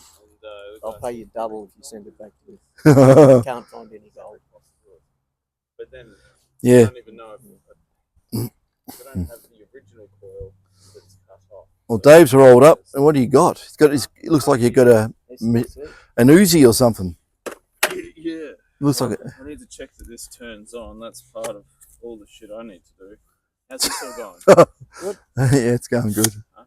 I'll pay you double if you send it back to me. I can't find any gold. But then yeah. I don't even know if you don't have the original coil that's cut off. Well, Dave's rolled up, and what do you got? It looks like you've got an Uzi or something. Yeah. Looks like it. I need to check that this turns on. That's part of all the shit I need to do. How's it still going? Good. Yeah, it's going good. Huh?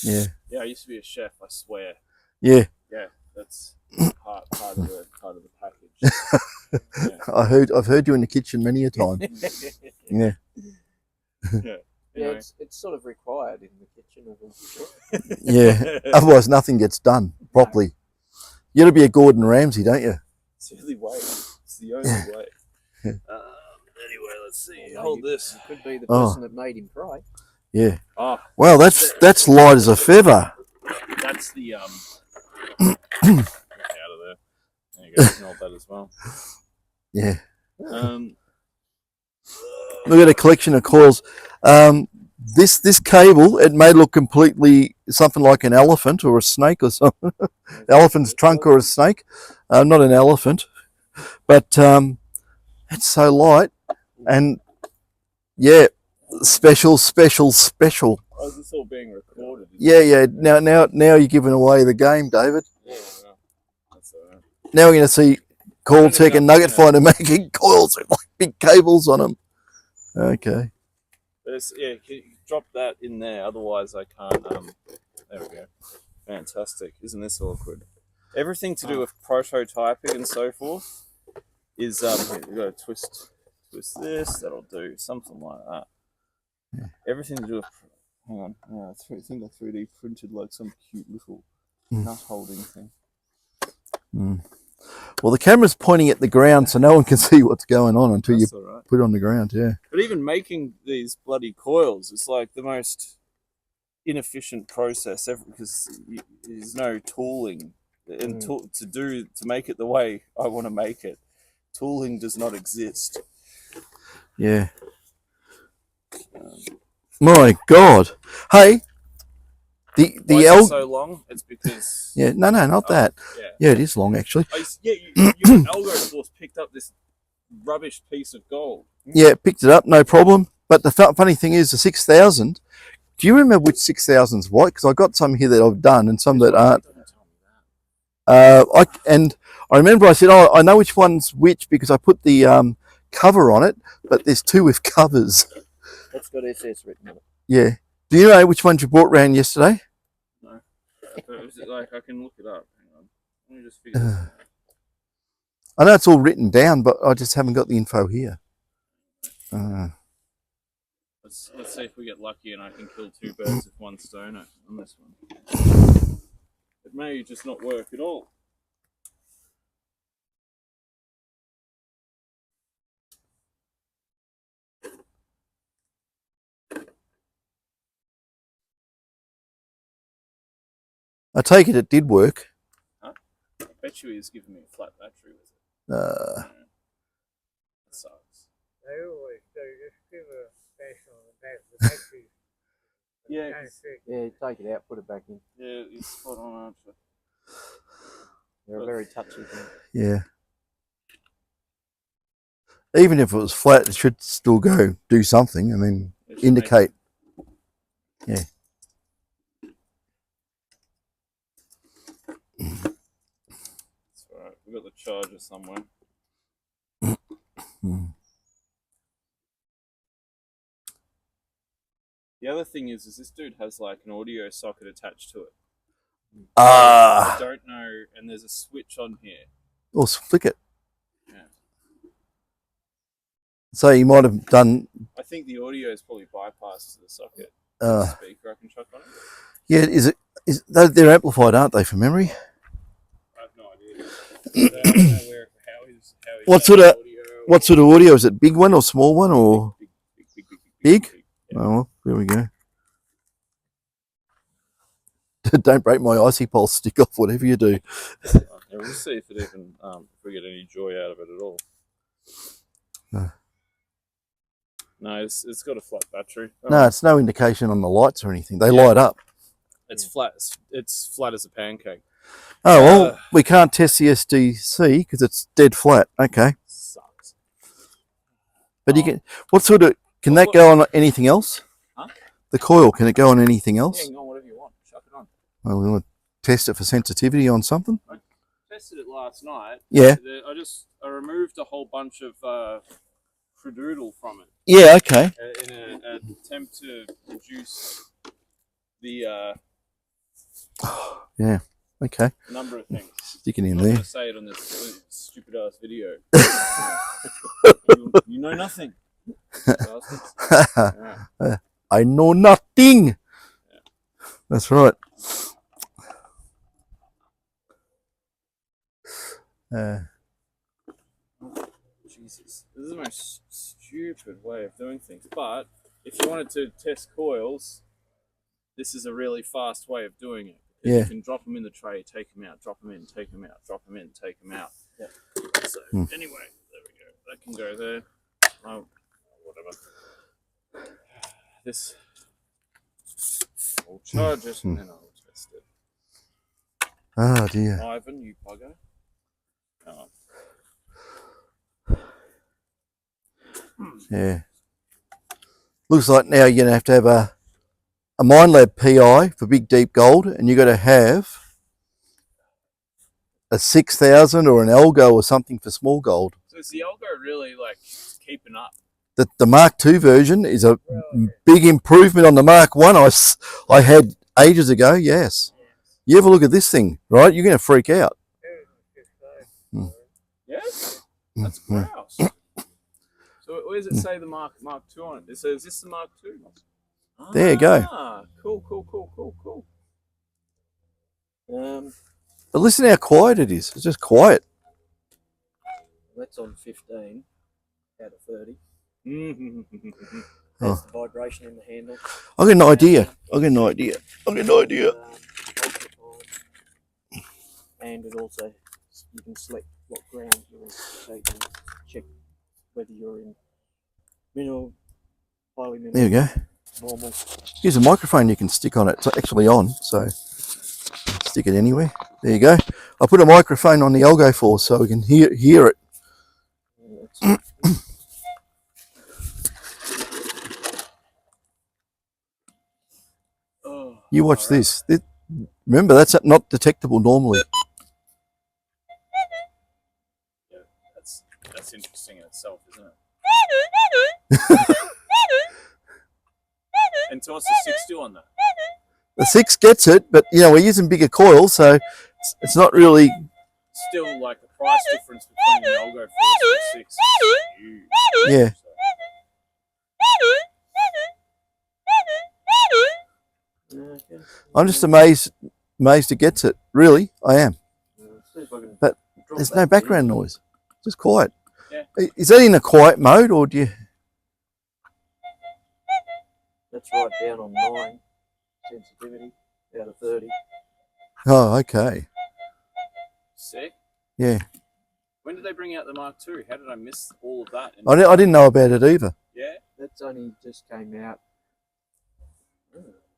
Yeah. Yeah, I used to be a chef, I swear. Yeah. Yeah, that's part of the package. Yeah. I've heard you in the kitchen many a time. Yeah. Yeah. Yeah, it's sort of required in the kitchen. Yeah. Otherwise, nothing gets done properly. You got to be a Gordon Ramsay, don't you? It's the only way. It's the only way. Anyway, let's see. Hold this. You could be the person that made him cry. Yeah. Oh, well, that's light as a feather. That's the out of there. There you go. Smell that as well. Yeah. Look at a collection of coils. This cable, it may look completely something like an elephant or a snake or something. Elephant's trunk or a snake. Not an elephant, but it's so light and yeah, special. Oh, is this all being recorded? Yeah. Now you're giving away the game, David. Yeah, well, that's all right. Now we're going to see Coiltek and Nugget Finder making coils with like big cables on them. Okay. Yeah, you drop that in there, otherwise I can't. There we go. Fantastic. Isn't this awkward? Everything to do with prototyping and so forth is you got to twist this. That'll do something like that. Yeah. Everything to do with. Hang on. Yeah, I think I 3D printed like some cute little nut holding thing. Mm. Well, the camera's pointing at the ground, so no one can see what's going on until you put it on the ground. Yeah. But even making these bloody coils, it's like the most inefficient process ever because there's no tooling and to make it the way I want to make it. Tooling does not exist. Yeah. My God. Hey, The Why is it Algo. so long? It's because Yeah, no, not Oh, that. yeah. Yeah, it is long actually. Algo Force picked up this rubbish piece of gold. Yeah, picked it up, no problem. But the funny thing is, the 6,000. Do you remember which 6,000's what? Because I got some here that I've done and some that aren't. I remember I said, oh, I know which one's which because I put the cover on it, but there's two with covers. That's got SS written on it. Yeah. Do you know which ones you brought round yesterday? No. Is it like I can look it up? Hang on. Let me just figure this out. I know it's all written down, but I just haven't got the info here. Let's see if we get lucky and I can kill two birds with one stone on this one. It may just not work at all. I take it did work. Huh? I bet you he's giving me a flat battery with it. Uh, That sucks. They always do. Just give a bash on the back of the battery. Yeah. Yeah, take it out, put it back in. Yeah, you're spot on, aren't you? They're a very touchy thing. yeah. Even if it was flat, it should still go do something. I mean, indicate. Yeah. That's alright. We've got the charger somewhere. The other thing is this dude has like an audio socket attached to it. I don't know, and there's a switch on here. Or flick it. Yeah. So you might have done. I think the audio is probably bypassed to the socket. Speaker I can chuck on it. Yeah, is they're amplified, aren't they, for memory? I have no idea. I don't know how he's What sort of audio is it? Big one or small one or big? Yeah. Oh, well, there we go. Don't break my icy pulse stick off, whatever you do. Yeah, we'll see if it even if we get any joy out of it at all. No, it's got a flat battery. No, it's no indication on the lights or anything. They light up. It's flat. It's flat as a pancake. Oh, well, we can't test the SDC because it's dead flat. Okay. Sucks. But you can. What sort of? Can that go on anything else? Huh? The coil, can it go on anything else? Yeah, go on whatever you want. Chuck it on. Well, we want to test it for sensitivity on something. I tested it last night. Yeah. I removed a whole bunch of crudoodle from it. Yeah. Okay. In an attempt to reduce the Yeah. Okay. number of things. Stick it in I'm not there. going to say it on this stupid ass video. you know nothing. Yeah. I know nothing. Yeah. That's right. Jesus, this is the most stupid way of doing things. But if you wanted to test coils, this is a really fast way of doing it. Yeah. You can drop them in the tray, take them out, drop them in, take them out, drop them in, take them out. Yeah. So anyway, there we go. That can go there. Oh, whatever. This. I'll charge it and then I'll test it. Oh dear. Ivan, you bugger. Oh. Yeah. Looks like now you're going to have a MineLab PI for big deep gold, and you've got to have a 6,000 or an Algo or something for small gold. So is the Algo really like keeping up? The Mark II version is a big improvement on the Mark I had ages ago, yes. You ever look at this thing, right? You're going to freak out. Yeah? That's grouse. So where does it say the Mark II on it? It says, is this the Mark II? There you go. Cool. But listen how quiet it is. It's just quiet. That's on 15 out of 30. Mm-hmm. That's the vibration in the handle. I got an idea. And it also, you can select what ground you're in, so you can check whether you're in mineral, highly mineral. There you go. normal. Here's a microphone you can stick on it. It's actually on, so stick it anywhere. There you go. I put a microphone on the Algo Force so we can hear it. Yeah, You watch this. Remember, that's not detectable normally. Yeah, that's interesting in itself, isn't it? And so what's the 6 do on that? The 6 gets it, but we're using bigger coils, so it's not really. Still, like the price difference between the Algo Force and the 6 is huge. Yeah. okay. I'm just amazed it gets it. Really, I am. See if I can But drop there's that no for background you. noise. Just quiet. Yeah. Is that in a quiet mode, or do you? That's right down on 9 sensitivity out of 30. Oh, okay. Sick. Yeah. When did they bring out the Mark II? How did I miss all of that? I didn't know about it either. Yeah. That's only just came out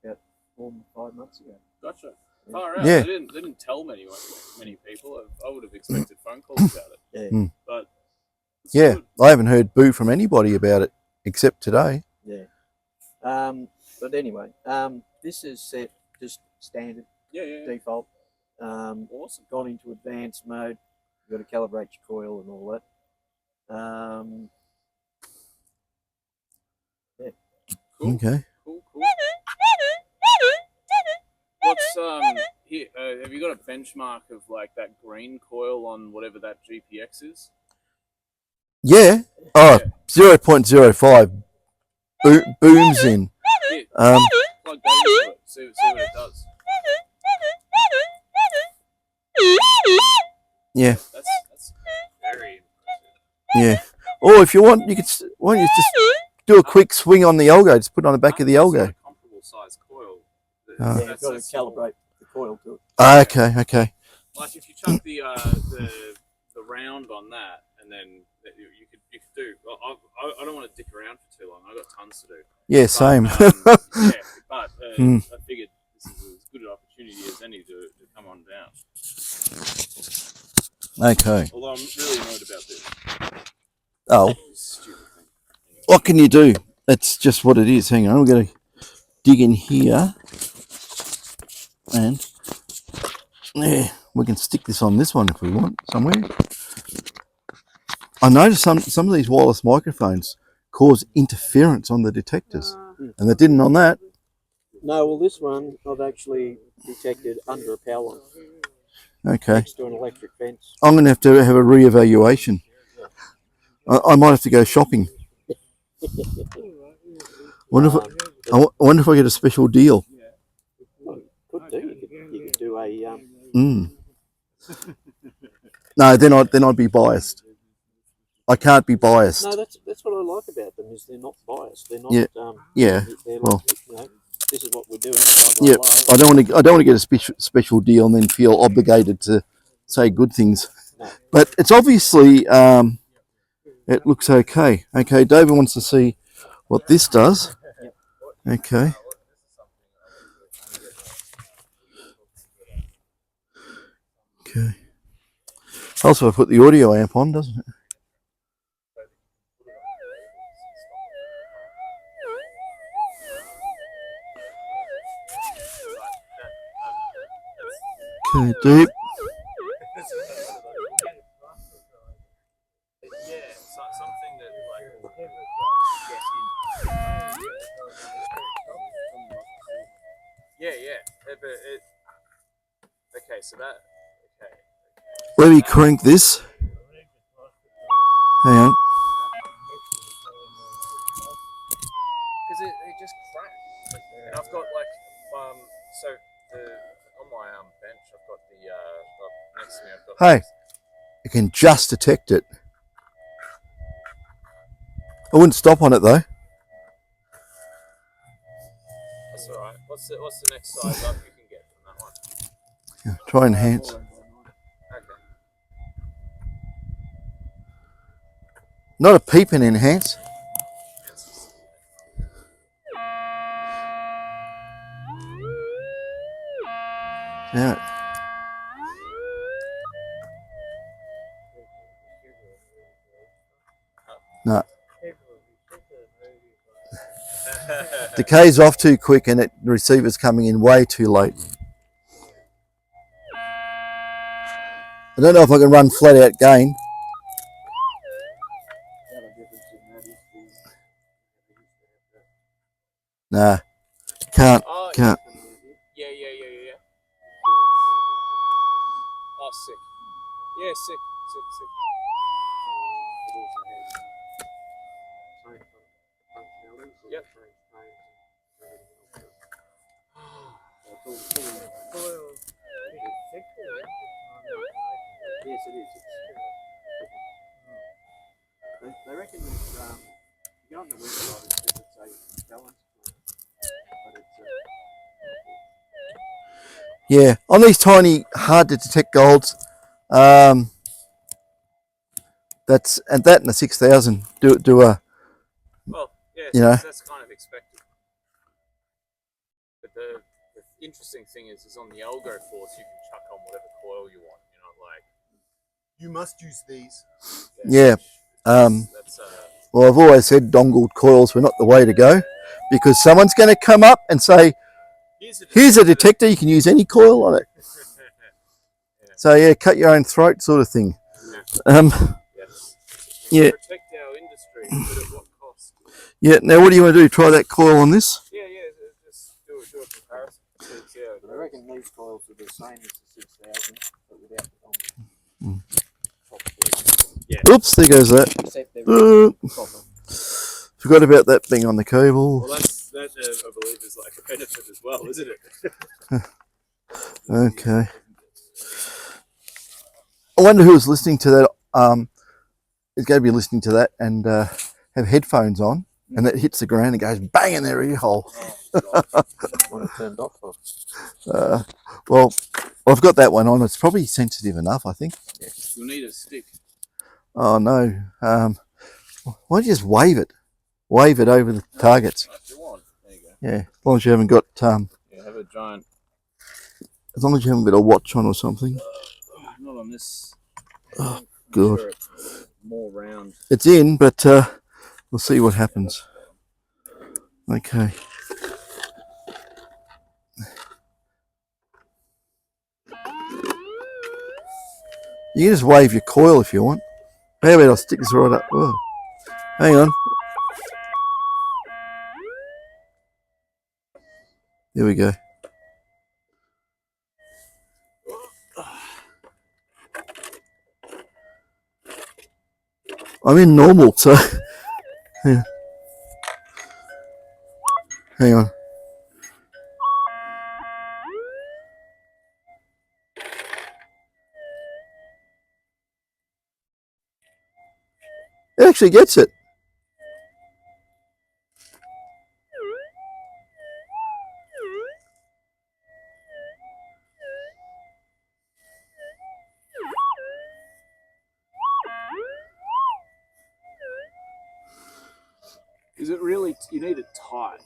about 4 or 5 months ago. Gotcha. Far out. Yeah. They didn't tell many people. I would have expected phone calls about it. Yeah. Mm. But it's Yeah, good. I haven't heard boo from anybody about it except today. Yeah. But anyway, this is set just standard Yeah. default. Awesome. Gone into advanced mode. You've got to calibrate your coil and all that. Yeah. Cool. Okay. Cool. What's here? Have you got a benchmark of like that green coil on whatever that GPX is? Yeah. Oh, 0.05 booms in. Yeah. Um, Plug that into it. See what it does. yeah. That's very impressive. Yeah. Or if you want, why don't you just do a quick swing on the Algo? Just put it on the back of the It's Algo. not a comparable size coil. Oh. Yeah, you've got to calibrate the coil to it. Okay. Like if you chuck the round on that, and then you could do. Well, I don't want to dick around for too long. I've got tons to do. Yeah, same. But I figured this is as good an opportunity as any to come on down. Okay. Although I'm really annoyed about this. Oh, Stupid thing. what can you do? That's just what it is. Hang on, we're going to dig in here. And yeah, we can stick this on this one if we want somewhere. I noticed some of these wireless microphones cause interference on the detectors, and they didn't on that. No, well, this one I've actually detected under a power line Okay, next to an electric fence. I'm going to have a re-evaluation. I might have to go shopping. Wonder if I get a special deal. Could do. You could do a No, then I'd be biased. I can't be biased. No, that's what I like about them is they're not biased. They're not. Yeah. Yeah. They're Well. like, this is what we're doing. Blah, blah, Yeah, blah. I don't want to get a special deal and then feel obligated to say good things. No. But it's obviously it looks okay. Okay, David wants to see what this does. Okay. Okay. Also, I put the audio amp on, doesn't it? Okay, deep. Something that okay, so that okay. Let me crank this. Hang on. Because it just cracked. And I've got like so on my bench I've got the next to me I've got Hey, you can just detect it. I wouldn't stop on it though. That's alright. What's the next size up you can get from that one? Yeah, try enhance. Okay. Not a peep in enhance. Yeah. No. Decay's off too quick and the receiver's coming in way too late. I don't know if I can run flat out gain. Nah, can't. Oh, Can't. Yeah. Oh, sick. Yeah, sick. Yep. Yes, it is. They reckon that you go on the website, it's a balance point, but it's Yeah, on these tiny, hard to detect golds, that's and that and the 6000 do a. well, yeah, You know. that's kind of expected. But the interesting thing is on the Algo Force, you can chuck on whatever coil you want. You know, like You must use these. Yeah. That's Well, I've always said dongled coils were not the way to go, because someone's going to come up and say, "Here's a detector. You can use any coil on it." So yeah, cut your own throat, sort of thing. Yes. Yeah. Protect our industry, but at what cost? Yeah. Now, what do you want to do? Try that coil on this? Yeah. Just do a comparison. I reckon these coils are the same as the 6000, but without the dongle. Yeah. Oops, there goes that. Forgot about that being on the cable. Well, that I believe is like a benefit as well, isn't it? Okay. I wonder who was listening to that. Is going to be listening to that and have headphones on, and it hits the ground and goes bang in their ear hole. Want it turned off? Well, I've got that one on. It's probably sensitive enough, I think. You'll need a stick. Oh no. Why don't you just wave it? Wave it over the targets. If you want. There you go. Yeah, as long as you haven't got Yeah, have a giant. as long as you haven't got a watch on or something. Not on this. Oh, good. Sure it's more round. It's in, but we'll see what happens. Okay. You can just wave your coil if you want. How about I'll stick this right up? Oh, hang on. There we go. I'm in normal, so yeah. Hang on. It actually gets it. Is it really? You need it tight.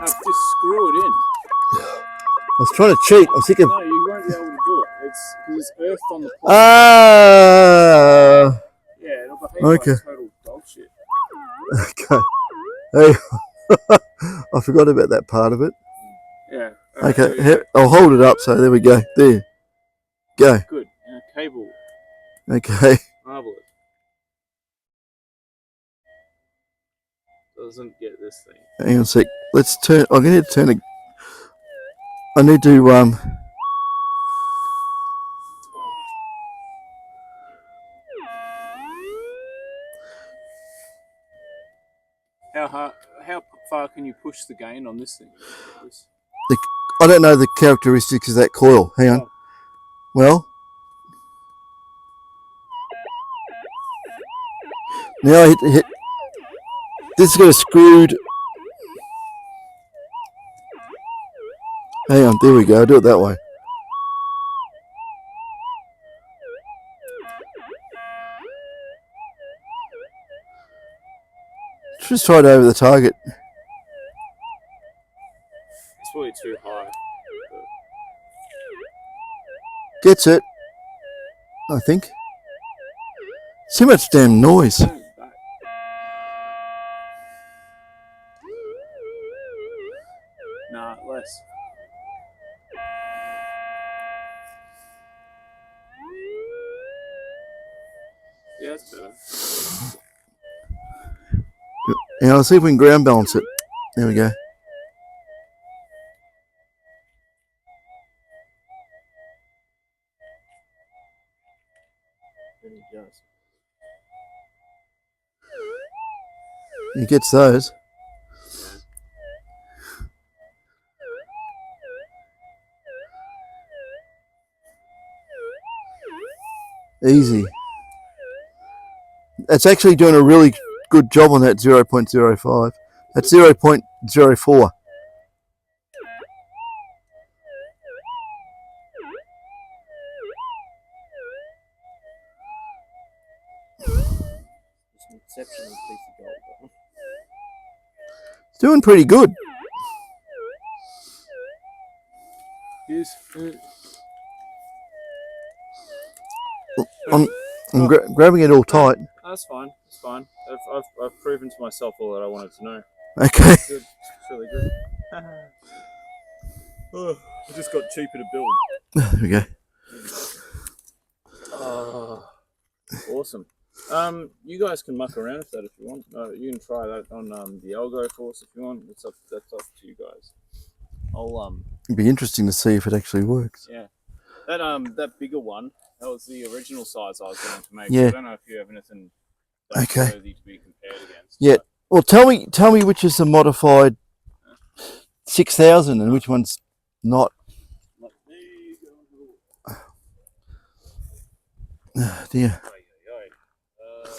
No, just screw it in. I was trying to cheat. I was thinking. No, you won't be able to do it. It's because it's earthed on the plate. Yeah, it'll behave Okay. like total dog shit. Okay. Hey, I forgot about that part of it. Yeah. Okay, I'll hold it up. So there we go. There. Go. Good. Cable. Okay. Marvelous. Doesn't get this thing. Hang on a sec. Let's turn. I'm going to turn it. I need to How far can you push the gain on this thing? I don't know the characteristics of that coil. Hang on. Oh. Well, now I hit. This is got a screwed. Hang on. There we go. I'll do it that way. Just try it over the target. It's probably too high. Gets it, I think. Too much damn noise. Nah, less. Yeah, that's better. Now let's see if we can ground balance it. There we go. And he does. He gets those. Easy. It's actually doing a really good job on that 0.05. That's 0.04. It's an exceptional piece of gold. That one. It's doing pretty good. Yes. I'm grabbing it all tight. That's fine. It's fine. I've proven to myself all that I wanted to know. Okay. It's good. It's really good. Oh, it just got cheaper to build. There we go. Oh, awesome. You guys can muck around with that if you want. You can try that on the Algo Force if you want. That's up to you guys. It'd be interesting to see if it actually works. Yeah. That bigger one, that was the original size I was going to make. Yeah. I don't know if you have anything that's Okay. worthy to be compared against. Yeah. Well, tell me which is the modified 6000 and which one's not. Let me go. Oh, dear. Uh,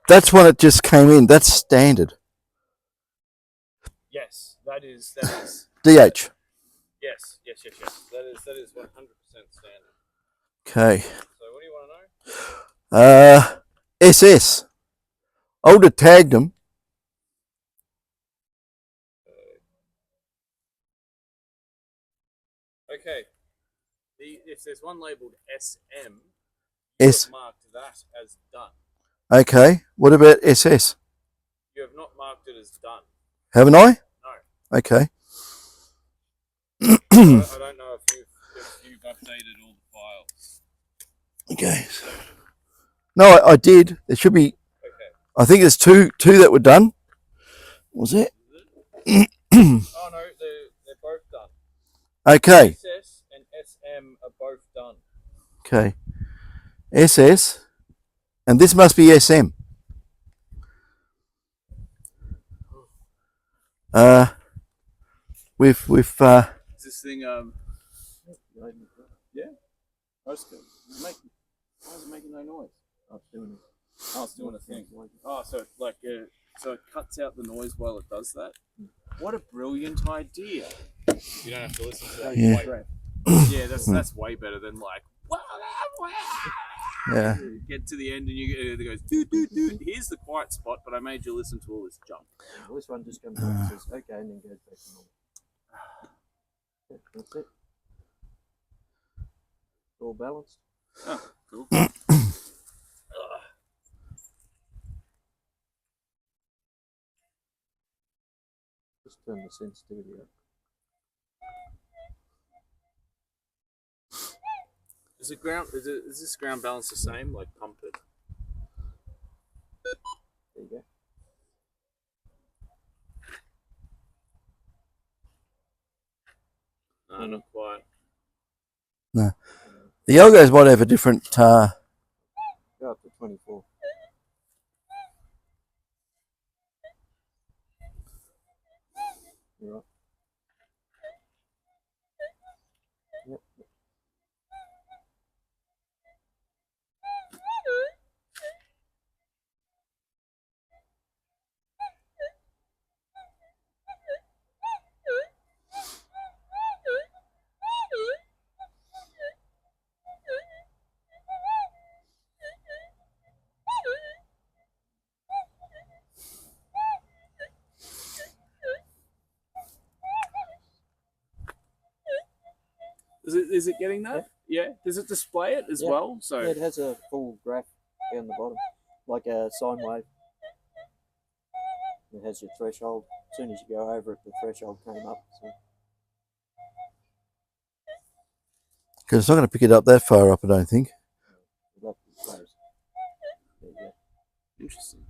That's one that just came in. That's standard. yes, that is. DH. Yes. That is 100% standard. Okay. So what do you want to know? SS. I would have tagged them. Okay. If there's one labelled SM, S. have marked that as done. Okay. What about SS? You have not marked it as done. Haven't I? No. Okay. I don't know if you've updated all the files. Okay. No, I did. There should be. Okay. I think there's two that were done. Was it? Oh no, they're both done. Okay. SS and SM are both done. Okay. SS. And this must be SM. With Is this thing yeah? Why is it making no noise? Oh, it's doing it. Oh, it's doing a thing. Oh, so it cuts out the noise while it does that. What a brilliant idea! You don't have to listen to that. Yeah. Yeah, that's way better than like. yeah. Get to the end and it goes doot doot doot. Here's the quiet spot, but I made you listen to all this junk. Well, this one just comes up and says, okay, and then goes back to normal. Yeah, that's it. All balanced. Oh, cool. Just turn the sensitivity up. Is this ground balance the same? Like pump it. There you go. No, not quite. No. The Algos might have a different. Go up to 24. You're right. Yep. Is it getting that? Yeah. Does it display it as well? So yeah, it has a full graph down the bottom, like a sine wave. It has your threshold. As soon as you go over it, the threshold came up. So. Because it's not going to pick it up that far up, I don't think. There you go. interesting.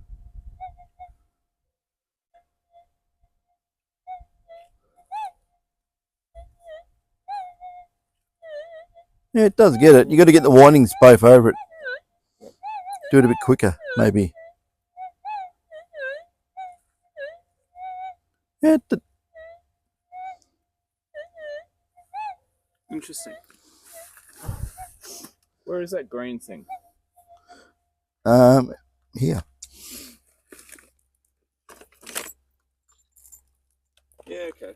Yeah, it does get it. You got to get the windings both over it. Do it a bit quicker, maybe. Yeah, Interesting. Where is that green thing? here. Yeah, okay.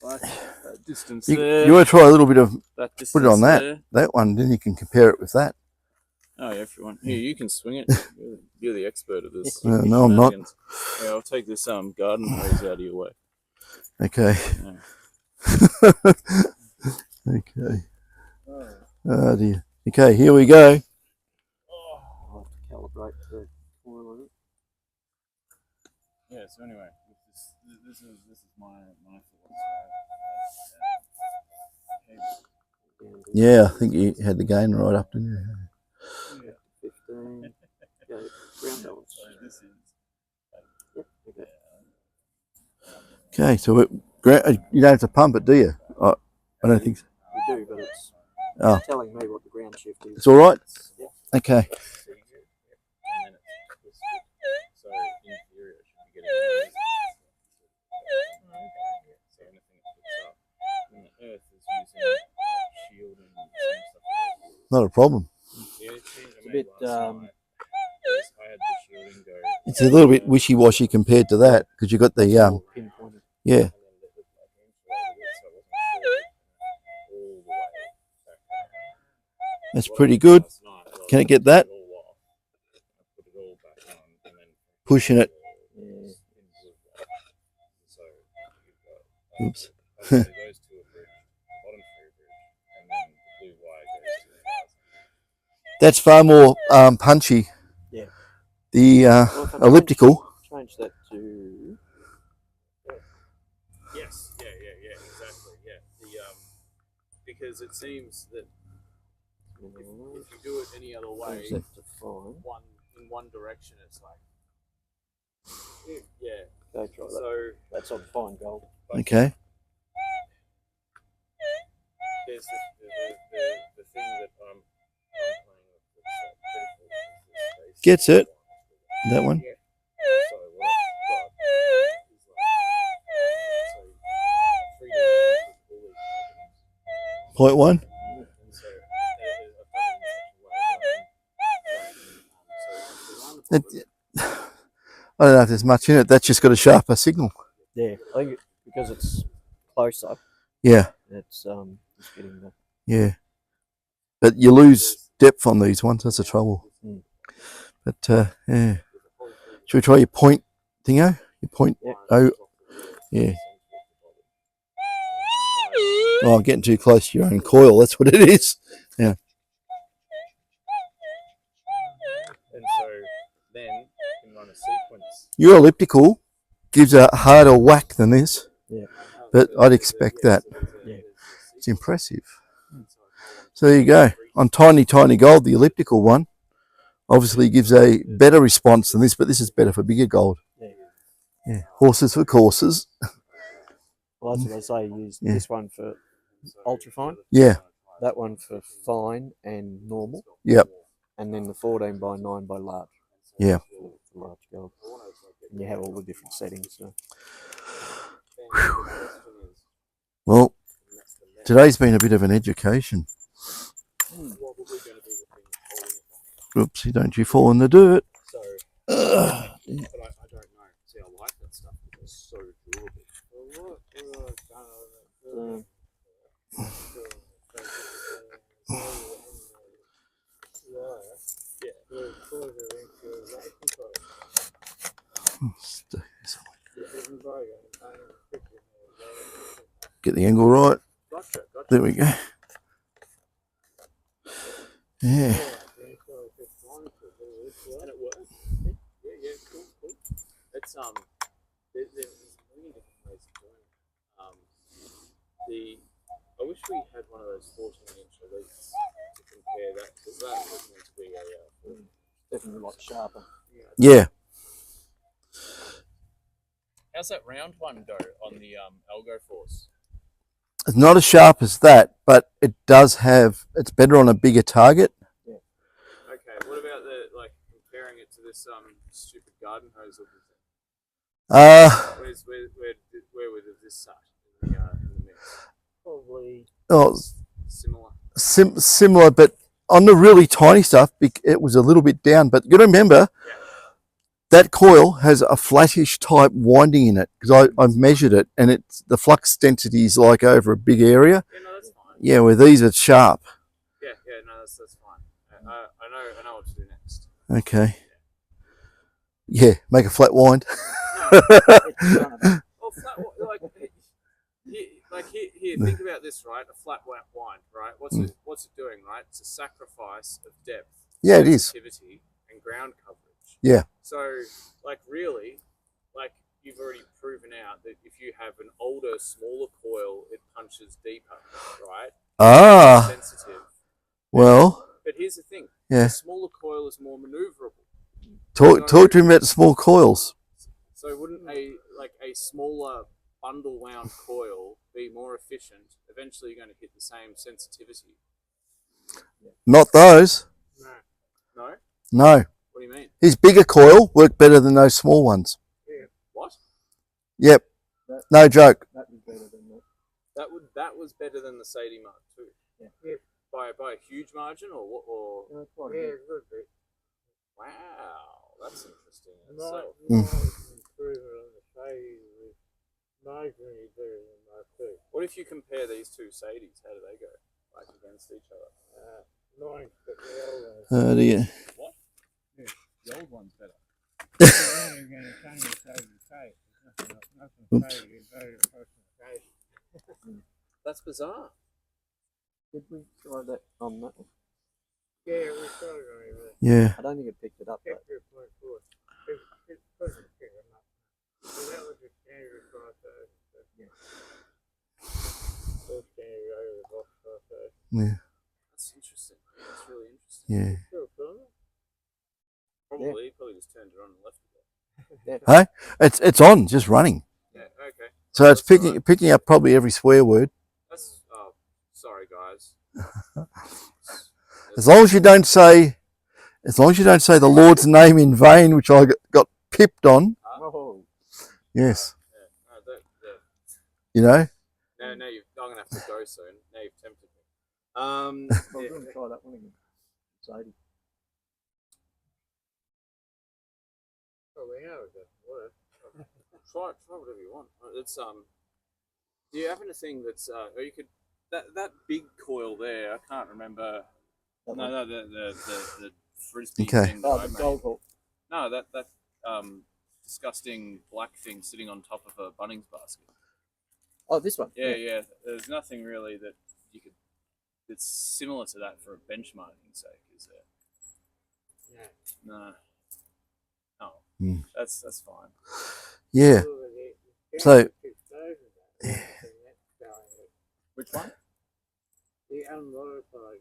Like that distance You there. want to try a little bit of, That distance put it on that, there. that one, then you can compare it with that. Oh, yeah, everyone. Here, you can swing it. You're the expert of this. No, I'm not. Yeah, I'll take this garden hose out of your way. Okay. Yeah. Okay. Oh dear. Okay, here we go. I'll have to calibrate the coil on it. Yeah. So anyway, this is my thoughts. Yeah, I think you had the gain right up, didn't you? Yeah. 15. Go ground balance. This is. Yep. Okay. Okay, so you don't have to pump it, do you? I don't think so. You do, but it's Oh, telling me what the ground shift is. it's all right? Yeah. Okay. And then it's twisted. So in theory, it should be getting. So anything that picks up, and the Earth is using shielding and stuff. Not a problem. Yeah, it's a bit, I had the shielding go. It's a little bit wishy-washy compared to that, because you got the, Pinpointed. yeah. That's pretty good. Can it get that? Pushing it. Oops. That's far more punchy. Yeah. The Well, if I elliptical. Change that to. Yes. Yeah. Exactly. Yeah. Because it seems that if you do it any other way, That to fine. in one direction, it's like yeah. Go try that. So That's on fine gold. Okay. There's the thing that I'm playing with that's critical is this space. Gets it. That one. So what I've got is like 0.1. and so I've done it in such a way that It, I don't know if there's much in it. That's just got a sharper signal. Yeah, I think because it's closer, Yeah. it's getting the. Yeah. But you lose depth on these ones. That's the trouble. Mm. But yeah. Should we try your point thingo? Your point. Yeah. Oh, yeah. Oh, I'm getting too close to your own coil. That's what it is. Yeah. and so then you can run a sequence. Your elliptical gives a harder whack than this. Yeah. But I'd expect that. Yeah. It's impressive. So there you go. On tiny gold, the elliptical one obviously gives a better response than this, but this is better for bigger gold. Yeah. Yeah. Horses for courses. Well, that's what I say. Use Yeah. this one for ultra fine, Yeah. that one for fine and normal, Yep. and then the 14 by 9 by large. Yeah. For large gold. And you have all the different settings. So. Well, today's been a bit of an education. Oopsie, don't you fall in the dirt. But I don't know. See, I like that stuff because it's so durable. Get the angle right. Gotcha. There we go. Yeah. And it works. Yeah, cool. It's there's a million different ways of doing it. I wish we had one of those 14-inch elites to compare that, because that was meant to be a Definitely a lot sharper. Yeah. How's that round one go on the Algo Force? It's not as sharp as that, but it does have, it's better on a bigger target. Yeah. Okay, what about comparing it to this stupid garden hose looking thing? Where would this start in the mix? Probably Oh, Similar. similar, but on the really tiny stuff, it was a little bit down. But you got to remember, that coil has a flattish type winding in it, because I've measured it, and it's the flux density is like over a big area. Yeah, no, that's fine. Yeah, where these are sharp. Yeah, no, that's fine. I know what to do next. Okay. Yeah, make a flat wind. Well, here, think about this, right? A flat wind, right? What's it doing, right? It's a sacrifice of depth, Yeah, it is. sensitivity, and ground coverage. Yeah. So, really, you've already proven out that if you have an older, smaller coil, it punches deeper, right? Ah. Sensitive. Well. But here's the thing. Yeah. The smaller coil is more maneuverable. Talk to him about the small coils. So wouldn't a smaller bundle wound coil be more efficient? Eventually you're going to hit the same sensitivity. Not those. No? No. What do you mean? His bigger coil worked better than those small ones. Yeah. What? Yep. No joke. That was better than that. That was better than the Sadie Mark too. Yeah. By a huge margin or what? Or a good bit. Wow, that's interesting. Improvement on the Sadie was marginally better than my two. What if you compare these two Sadies? How do they go against each other? Mine's got the old one. Oh dear. What? Yeah, the old one's better. You're going to change the Sadie case. Nothing Sadie is better than personal case. That's bizarre. Did we try that on that one? Yeah, we started on it. Yeah. I don't think it picked it up. Check your point forward. It doesn't pick them up. So that was the standard process. Yeah. Full standard out of the box process. Yeah. That's interesting. That's really interesting. Yeah. Still filming? Probably just turned it on and left it. Hey, it's on, just running. Yeah. Okay. So it's picking up probably every swear word. That's sorry guys. As long as you don't say the Lord's name in vain, which I got pipped on. Oh. Yes. Yeah. You know. No, I'm gonna have to go soon. Now you've tempted me. I'm going to try that one again. Sadie. Oh, we know it doesn't work. Try whatever you want. It's do you happen to think that's or you could that big coil there? I can't remember. No, the frisbee thing. Oh, the gold hawk. No, that disgusting black thing sitting on top of a Bunnings basket. Oh, this one. Yeah. There's nothing really that you could. It's similar to that for a benchmarking sake, is there? Yeah. No. Oh, Mm. that's fine. Yeah. So. Which one? The unmodified.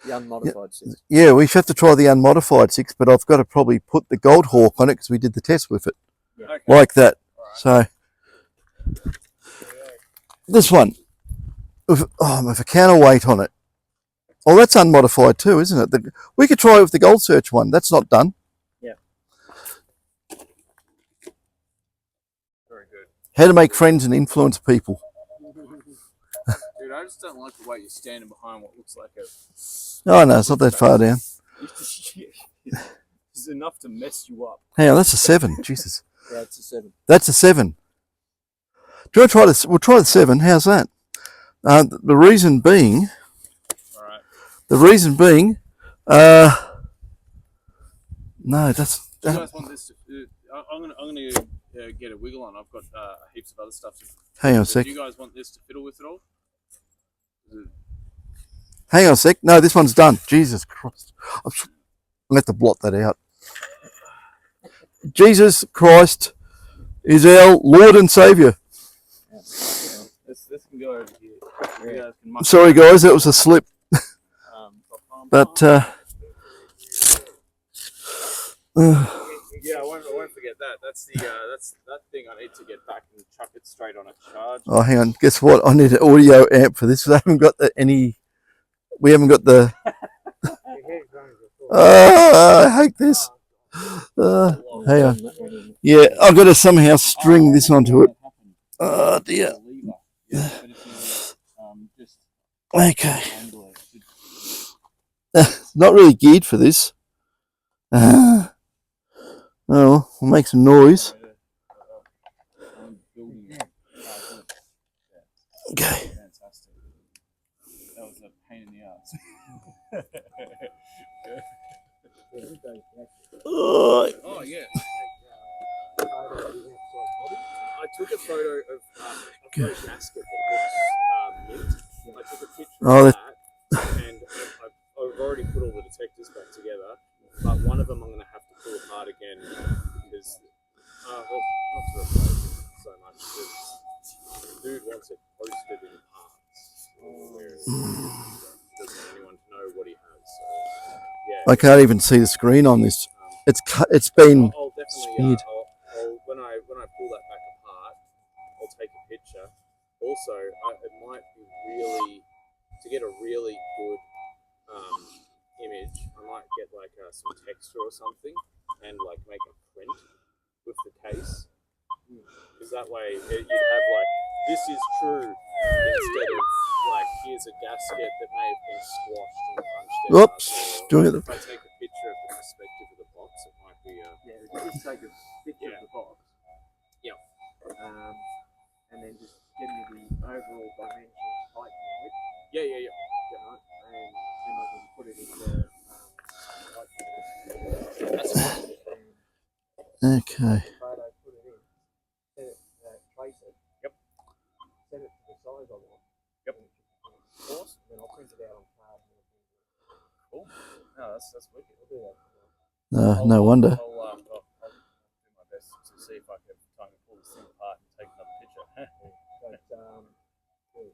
The unmodified six. Yeah, we should have to try the unmodified 6, but I've got to probably put the Gold Hawk on it because we did the test with it. Yeah. Okay. Like that. Right. So, this one, with a counterweight on it. Oh, that's unmodified too, isn't it? We could try it with the Gold Search one. That's not done. Yeah. Very good. How to make friends and influence people. Dude, I just don't like the way you're standing behind what looks like a... Oh, no, it's not that far down. It's enough to mess you up. Hang on, that's a 7. Jesus. Yeah, it's a 7. That's a 7. Do you want to try this? We'll try the 7. How's that? The reason being... All right. The reason being... no, that's... Do you guys want this to... I'm gonna get a wiggle on. I've got heaps of other stuff to... Hang on a Do sec. you guys want this to fiddle with it all? Hang on a sec. No, this one's done. Jesus Christ. I'm going to have to blot that out. Jesus Christ is our Lord and Saviour. This can go over here. You guys can muck Sorry, guys, that was a slip. But, yeah, I won't forget that. That's that thing I need to get back and chuck it straight on a charge. oh, hang on. Guess what? I need an audio amp for this. I haven't got we haven't got the... I hate this. Hang on. Yeah, I've got to somehow string this onto it. Oh, dear. Okay. Not really geared for this. Oh, well, we'll make some noise. Okay. Fantastic. That was a pain in the ass. Oh yeah. I took a photo of a gasket that looks mint. I took a picture of that, and I've already put all the detectors back together. But one of them I'm going to have to pull apart again because, well, not to replace it so much because the dude wants it posted in parts. Where he doesn't want anyone to know what he has. So, yeah. I can't even see the screen on this. It's been I'll definitely speed. when I pull that back apart, I'll take a picture. Also, it might be really to get a really good image. I might get like some texture or something and like make a print with the case. Because that way you'd have like this is true instead of like here's a gasket that may have been squashed and punched out. Whoops, doing it. If I take a picture of the perspective of the box, it might be Just take a picture of the box. Yeah. And then just give me the overall dimension, height, and width. Yeah. Right? And then I can put it in the That's fine. Okay. photo, put it in, set it, trace it. Yep. Set it to the size I want. Yep. Awesome. Then I'll print it out on card. Cool. No, that's wicked. I'll do that. No wonder. I'll do my best to see if I can try and pull this thing apart and take another picture. But,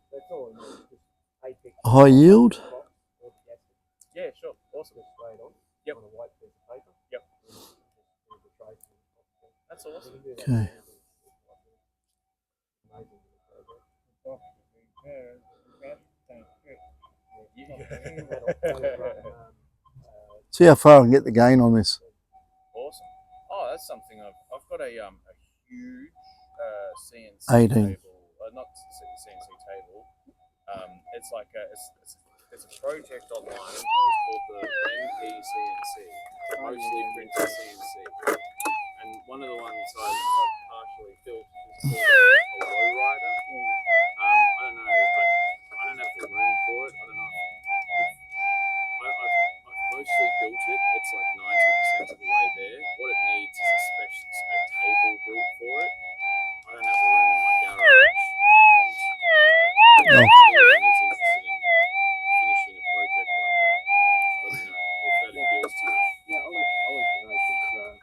that's all I need. Just a picture. High yield. Yeah, sure. Awesome. Just straight on. Yep. On a white piece of paper. Yep. That's awesome. Okay. See how far I can get the gain on this. Awesome. Oh, that's something I've got a huge CNC 18. table. Not CNC table. It's like there's a project online called the MPCNC, mostly printed CNC. And one of the ones I've partially built is called a lowrider. I don't know, I don't have the room for it. I don't know. I've mostly built it. It's like 90% of the way there. What it needs is a table built for it. I don't have the room in my garage. And if anyone is interested in finishing a project like that, let me know if that appeals to you. Yeah, I'll let you know because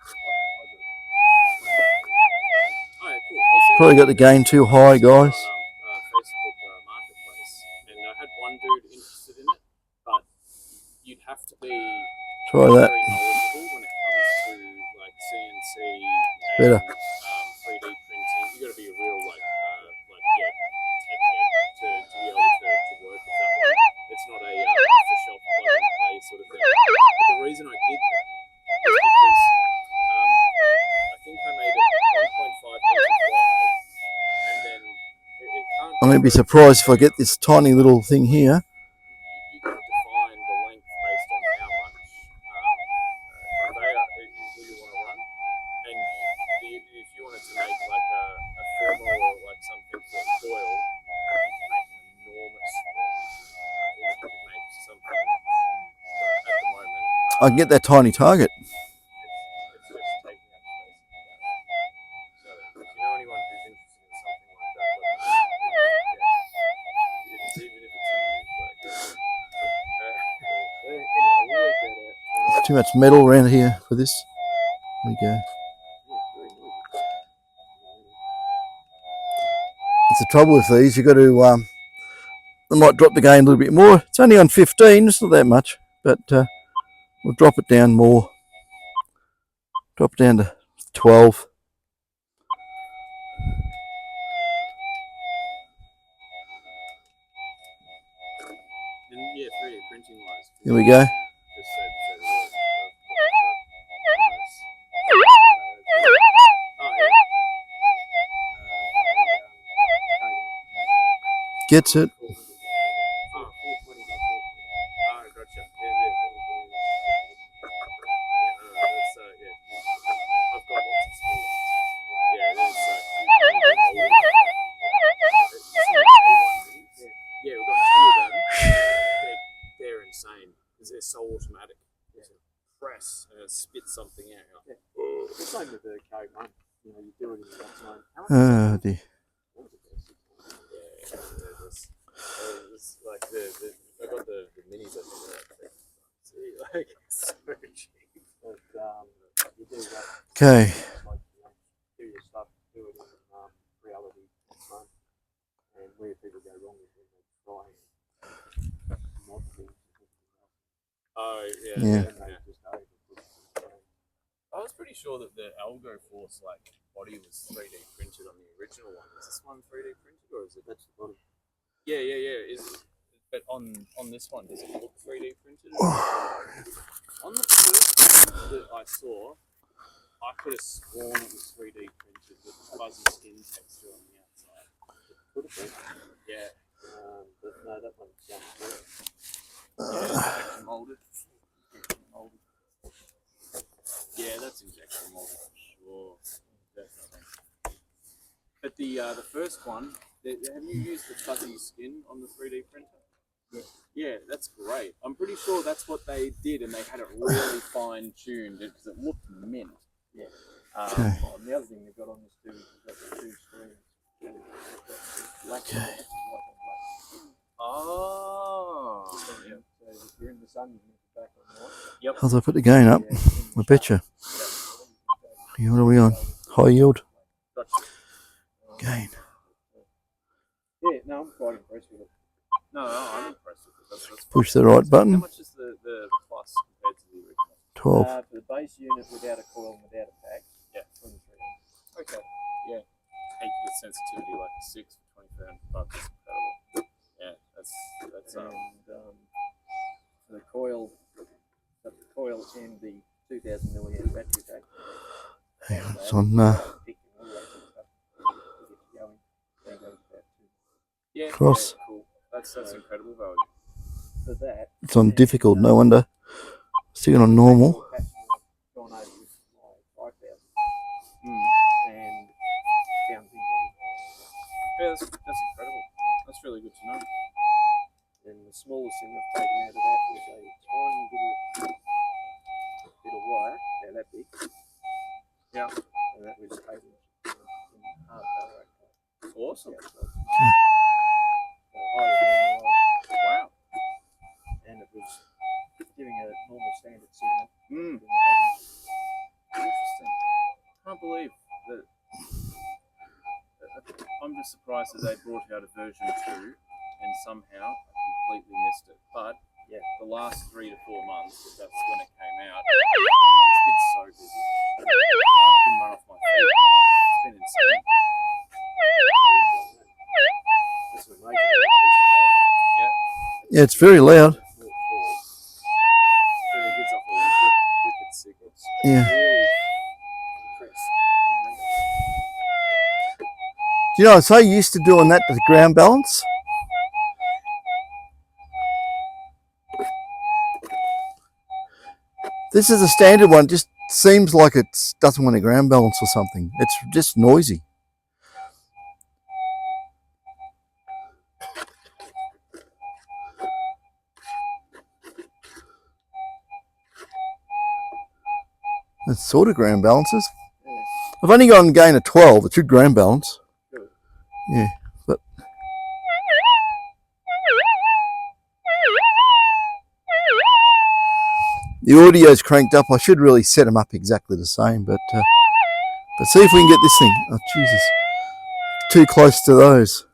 Alright, cool. I'll send Probably you got the gain too high, guys. on Facebook Marketplace, and I had one dude interested in it, but you'd have to be Try very that. knowledgeable when it comes to like CNC and Better. 3D printing. You got to be a real tech head to be able to work with that one. It's not a off the shelf plug and play sort of thing. But the reason I did that is because I think I made it 1.5 meters wide, and then it can't. I'm going to be surprised if I get this tiny little thing here. You can define the length based on how much conveyor you want to run, and if you wanted to make like a former or like something for a coil, you can make an enormous you can make something. But at the moment, I can get that tiny target. it's just taking up space. So if you know anyone who's interested in something like that, let me know. Even if it's you. Too much metal around here for this. There we go. That's the trouble with these. You've got to, I might drop the gain a little bit more. It's only on 15, it's not that much, but we'll drop it down more. Drop it down to 12. And yeah, 3D printing wise. Here we go. Gets it. They're insane because they're so automatic. You press and it spits something out. Yeah. The same with the K1. You know, you do it in that time. Oh dear. Yeah, it's like I got the minis. I think see, like so cheap. But you do that. Okay. Like, do your stuff, do it in reality, and where people go wrong is when they try and mod things. Oh yeah. I was pretty sure that the Algo Force body was 3D printed on the original one. Is this one 3D printed or is it? That's the bottom. Yeah. But on this one, does it look 3D printed? On the first one that I saw, I could have sworn it was 3D printed with fuzzy skin texture on the outside. It could have been. Yeah. But no, that one's down there. Injection molded. Yeah, that's injection molded for sure. Definitely. But the first one, have you used the fuzzy skin on the 3D printer? Yeah. Yeah, that's great. I'm pretty sure that's what they did, and they had it really fine tuned because it looked mint. Yeah. And the other thing they've got on this too is they've got the 2 screens. Okay. Oh. So, yeah. So if you're in the sun, you can move it back on light. Yep. As I put the gain up, I betcha. What are we on? High yield. Gotcha. Gain. Yeah, no, I'm quite impressed with it. No, I'm impressed with it. That's Push the right button. How much is the plus compared to the original? 12. For the base unit without a coil and without a pack, yeah, 23. Okay, yeah. 8 sensitivity like 6 for $2,300. That's incredible. Yeah, that's for the coil and the 2,000 milliamp battery pack. Hang on, it's on cross. Yeah, cool. That's incredible value. For that, It's on difficult, no wonder. Stick it on normal. Gone over with my 5,000. And found things. Yeah, that's incredible. That's really good to know. And the smallest thing I've taken out of that was a tiny little bit of wire, about that big. Yeah. And that was 8 inches in hard barrel. Awesome. Wow. And it was giving a normal standard signal. Interesting. Can't believe that. I'm just surprised that they brought out a version 2 and somehow I completely missed it. But yeah, the last 3 to 4 months, that's when it came out. It's been so busy. I've been run off my feet. It's been insane. It's an amazing yeah. Yeah, it's very loud. Yeah. Do you know, I'm so used to doing that to the ground balance. This is a standard one, just seems like it doesn't want a ground balance or something. It's just noisy. It's sort of ground balances. I've only got a gain of 12, it should ground balance. Yeah, but The audio's cranked up. I should really set them up exactly the same, but see if we can get this thing. Oh, Jesus. Too close to those.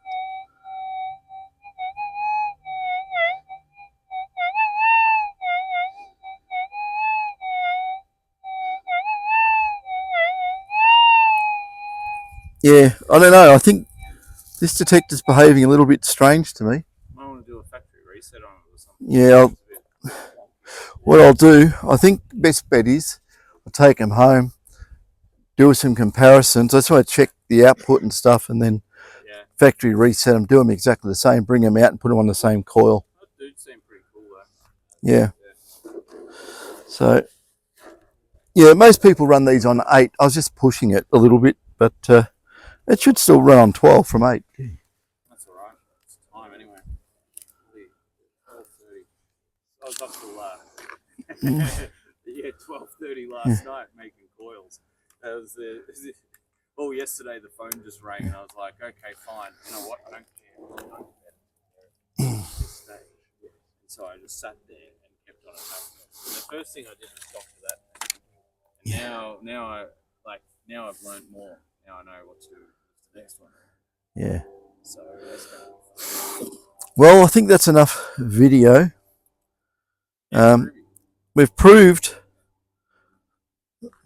Yeah, I don't know. I think this detector's behaving a little bit strange to me. I want to do a factory reset on it or something. Yeah, what I'll do, I think best bet is I'll take them home, do some comparisons. I just want to check the output and stuff, and then factory reset them, do them exactly the same, bring them out and put them on the same coil. That dude seemed pretty cool though. Yeah. So, yeah, most people run these on 8. I was just pushing it a little bit, but it should still run on 12 from 8. That's alright. It's time anyway. 12:30. I was up till yeah, 12:30 last night making coils. That was the yesterday the phone just rang and I was like, okay, fine. You know what? I don't care. Just stay. And so I just sat there and kept on attacking it. And the first thing I did was doctor that thing. And now I've learned more. Now I know what to do with the next one. Yeah. So that's going to be fun. Well, I think that's enough video. We've proved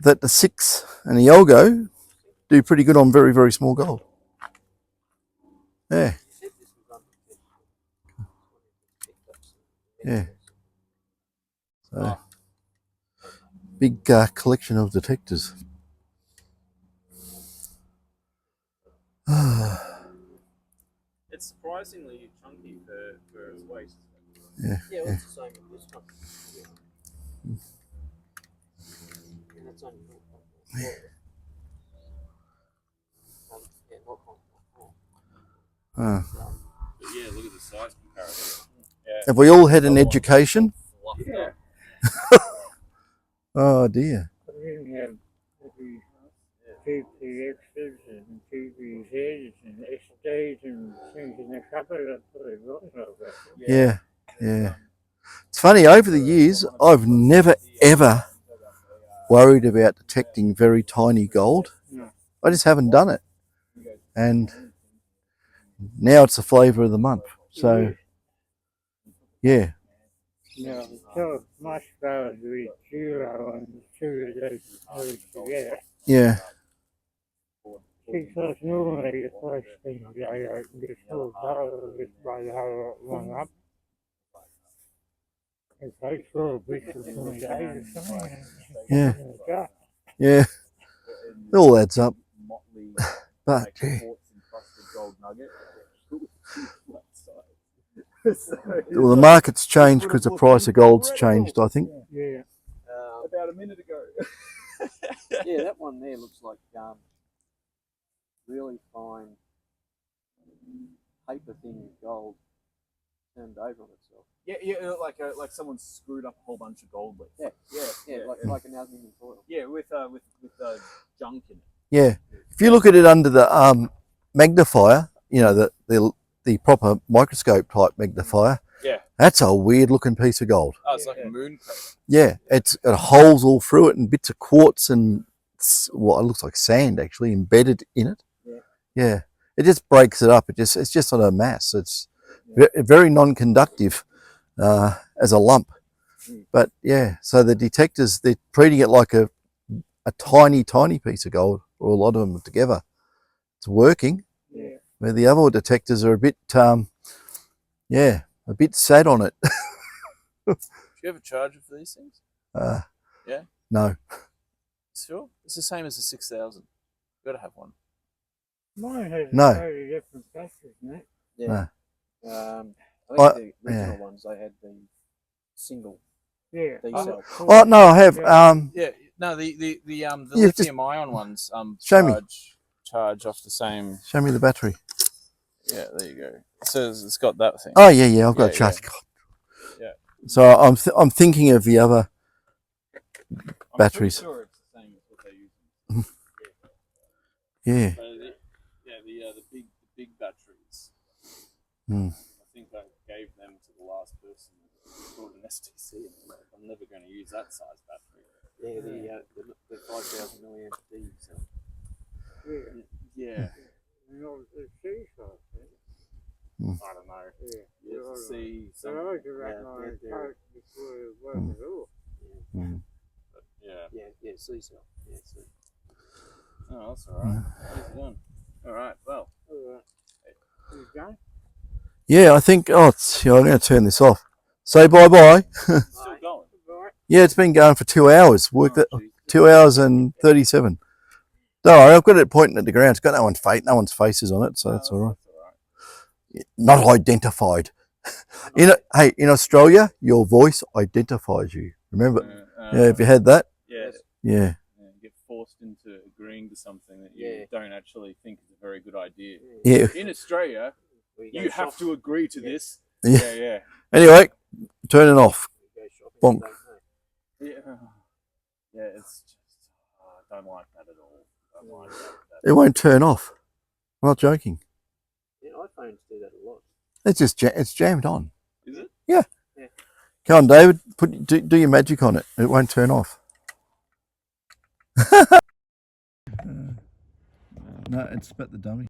that the 6 and the Algo do pretty good on very, very small gold. Yeah. Yeah. So, big collection of detectors. It's surprisingly chunky for its weight. Yeah. Yeah, well, it's the same with this one. And that's only Uh, But yeah, look at the size comparison. Yeah. have we all had an education? Yeah. Oh dear. I didn't have TPXs and TPZs and SDs and things in the cupboard. I put it right over. Yeah. Yeah. It's funny, over the years, I've never ever worried about detecting very tiny gold. No. I just haven't done it. And now it's the flavour of the month. So, yeah. No, so much better with 0 and 2 of those together. Yeah. Because normally the first thing I open is full dollar just by the whole one up. It takes 4 bits of 20 days or something. Yeah. Yeah. It all adds up. But, gee. Well, the market's changed because the price of gold's changed, I think. Yeah. About a minute ago. yeah, that one there looks like really fine paper thin gold turned over on itself. Yeah, like someone screwed up a whole bunch of gold leaf. Yeah, like an aluminium foil. Yeah, with junk in it. Yeah. If you look at it under the magnifier, you know, the proper microscope type magnifier, Yeah. that's a weird looking piece of gold. Oh, it's like a moon crater. Yeah, it's got holes all through it and bits of quartz and what looks like sand actually embedded in it. Yeah, it just breaks it up. It's just not a mass. It's very non-conductive as a lump. But yeah, so the detectors, they're treating it like a tiny piece of gold, or a lot of them together. It's working. Yeah. Where the other detectors are a bit, a bit sad on it. Do you have a charger for these things? Yeah? No. Sure. It's the same as the 6000. You've got to have one. Mine has No. a very different battery, isn't it? Yeah. No. I think the original ones, they had the single Yeah. D-cell. Oh no, I have. Yeah. No, the Yeah, lithium-ion ones show me. charge off the same. Show me the battery. Yeah, there you go. So it's got that thing. Oh yeah, I've got a charge. Yeah. So I'm thinking of the other batteries. I'm pretty sure it's the same as what they use. Yeah. So the big batteries. Hmm. I think I gave them to the last person. called an STC. I'm never going to use that size battery. Yeah, the 5,000 milliamp D. So. Yeah. You know, the sea salt, I don't know. yeah. Yeah, to see So something. I do that line coat before you work it off. But yeah. Yeah, sea salt. Yeah, sea. Oh, that's alright. Easy done. Alright, well. Alright. You done? Yeah, I think, I'm going to turn this off. Say bye-bye. Still going. Right. Yeah, it's been going for 2 hours. Worked Oh, it geez. 2 hours and 37. Don't worry, I've got it pointing at the ground. It's got no one's faces on it, so that's all right. Not identified. In Australia, your voice identifies you. Remember? Yeah, have you had that? Yeah. Yeah. Get forced into agreeing to something that you don't actually think is a very good idea. Yeah. In Australia, you have to agree to this. Yeah. Yeah. Anyway, turning off. Bonk. Yeah, it's just, I don't like that at all. I don't like that. It won't turn off. I'm not joking. Yeah, iPhones do that a lot. It's jammed on. Is it? Yeah. Come on, David. Do your magic on it. It won't turn off. No, it's about the dummy.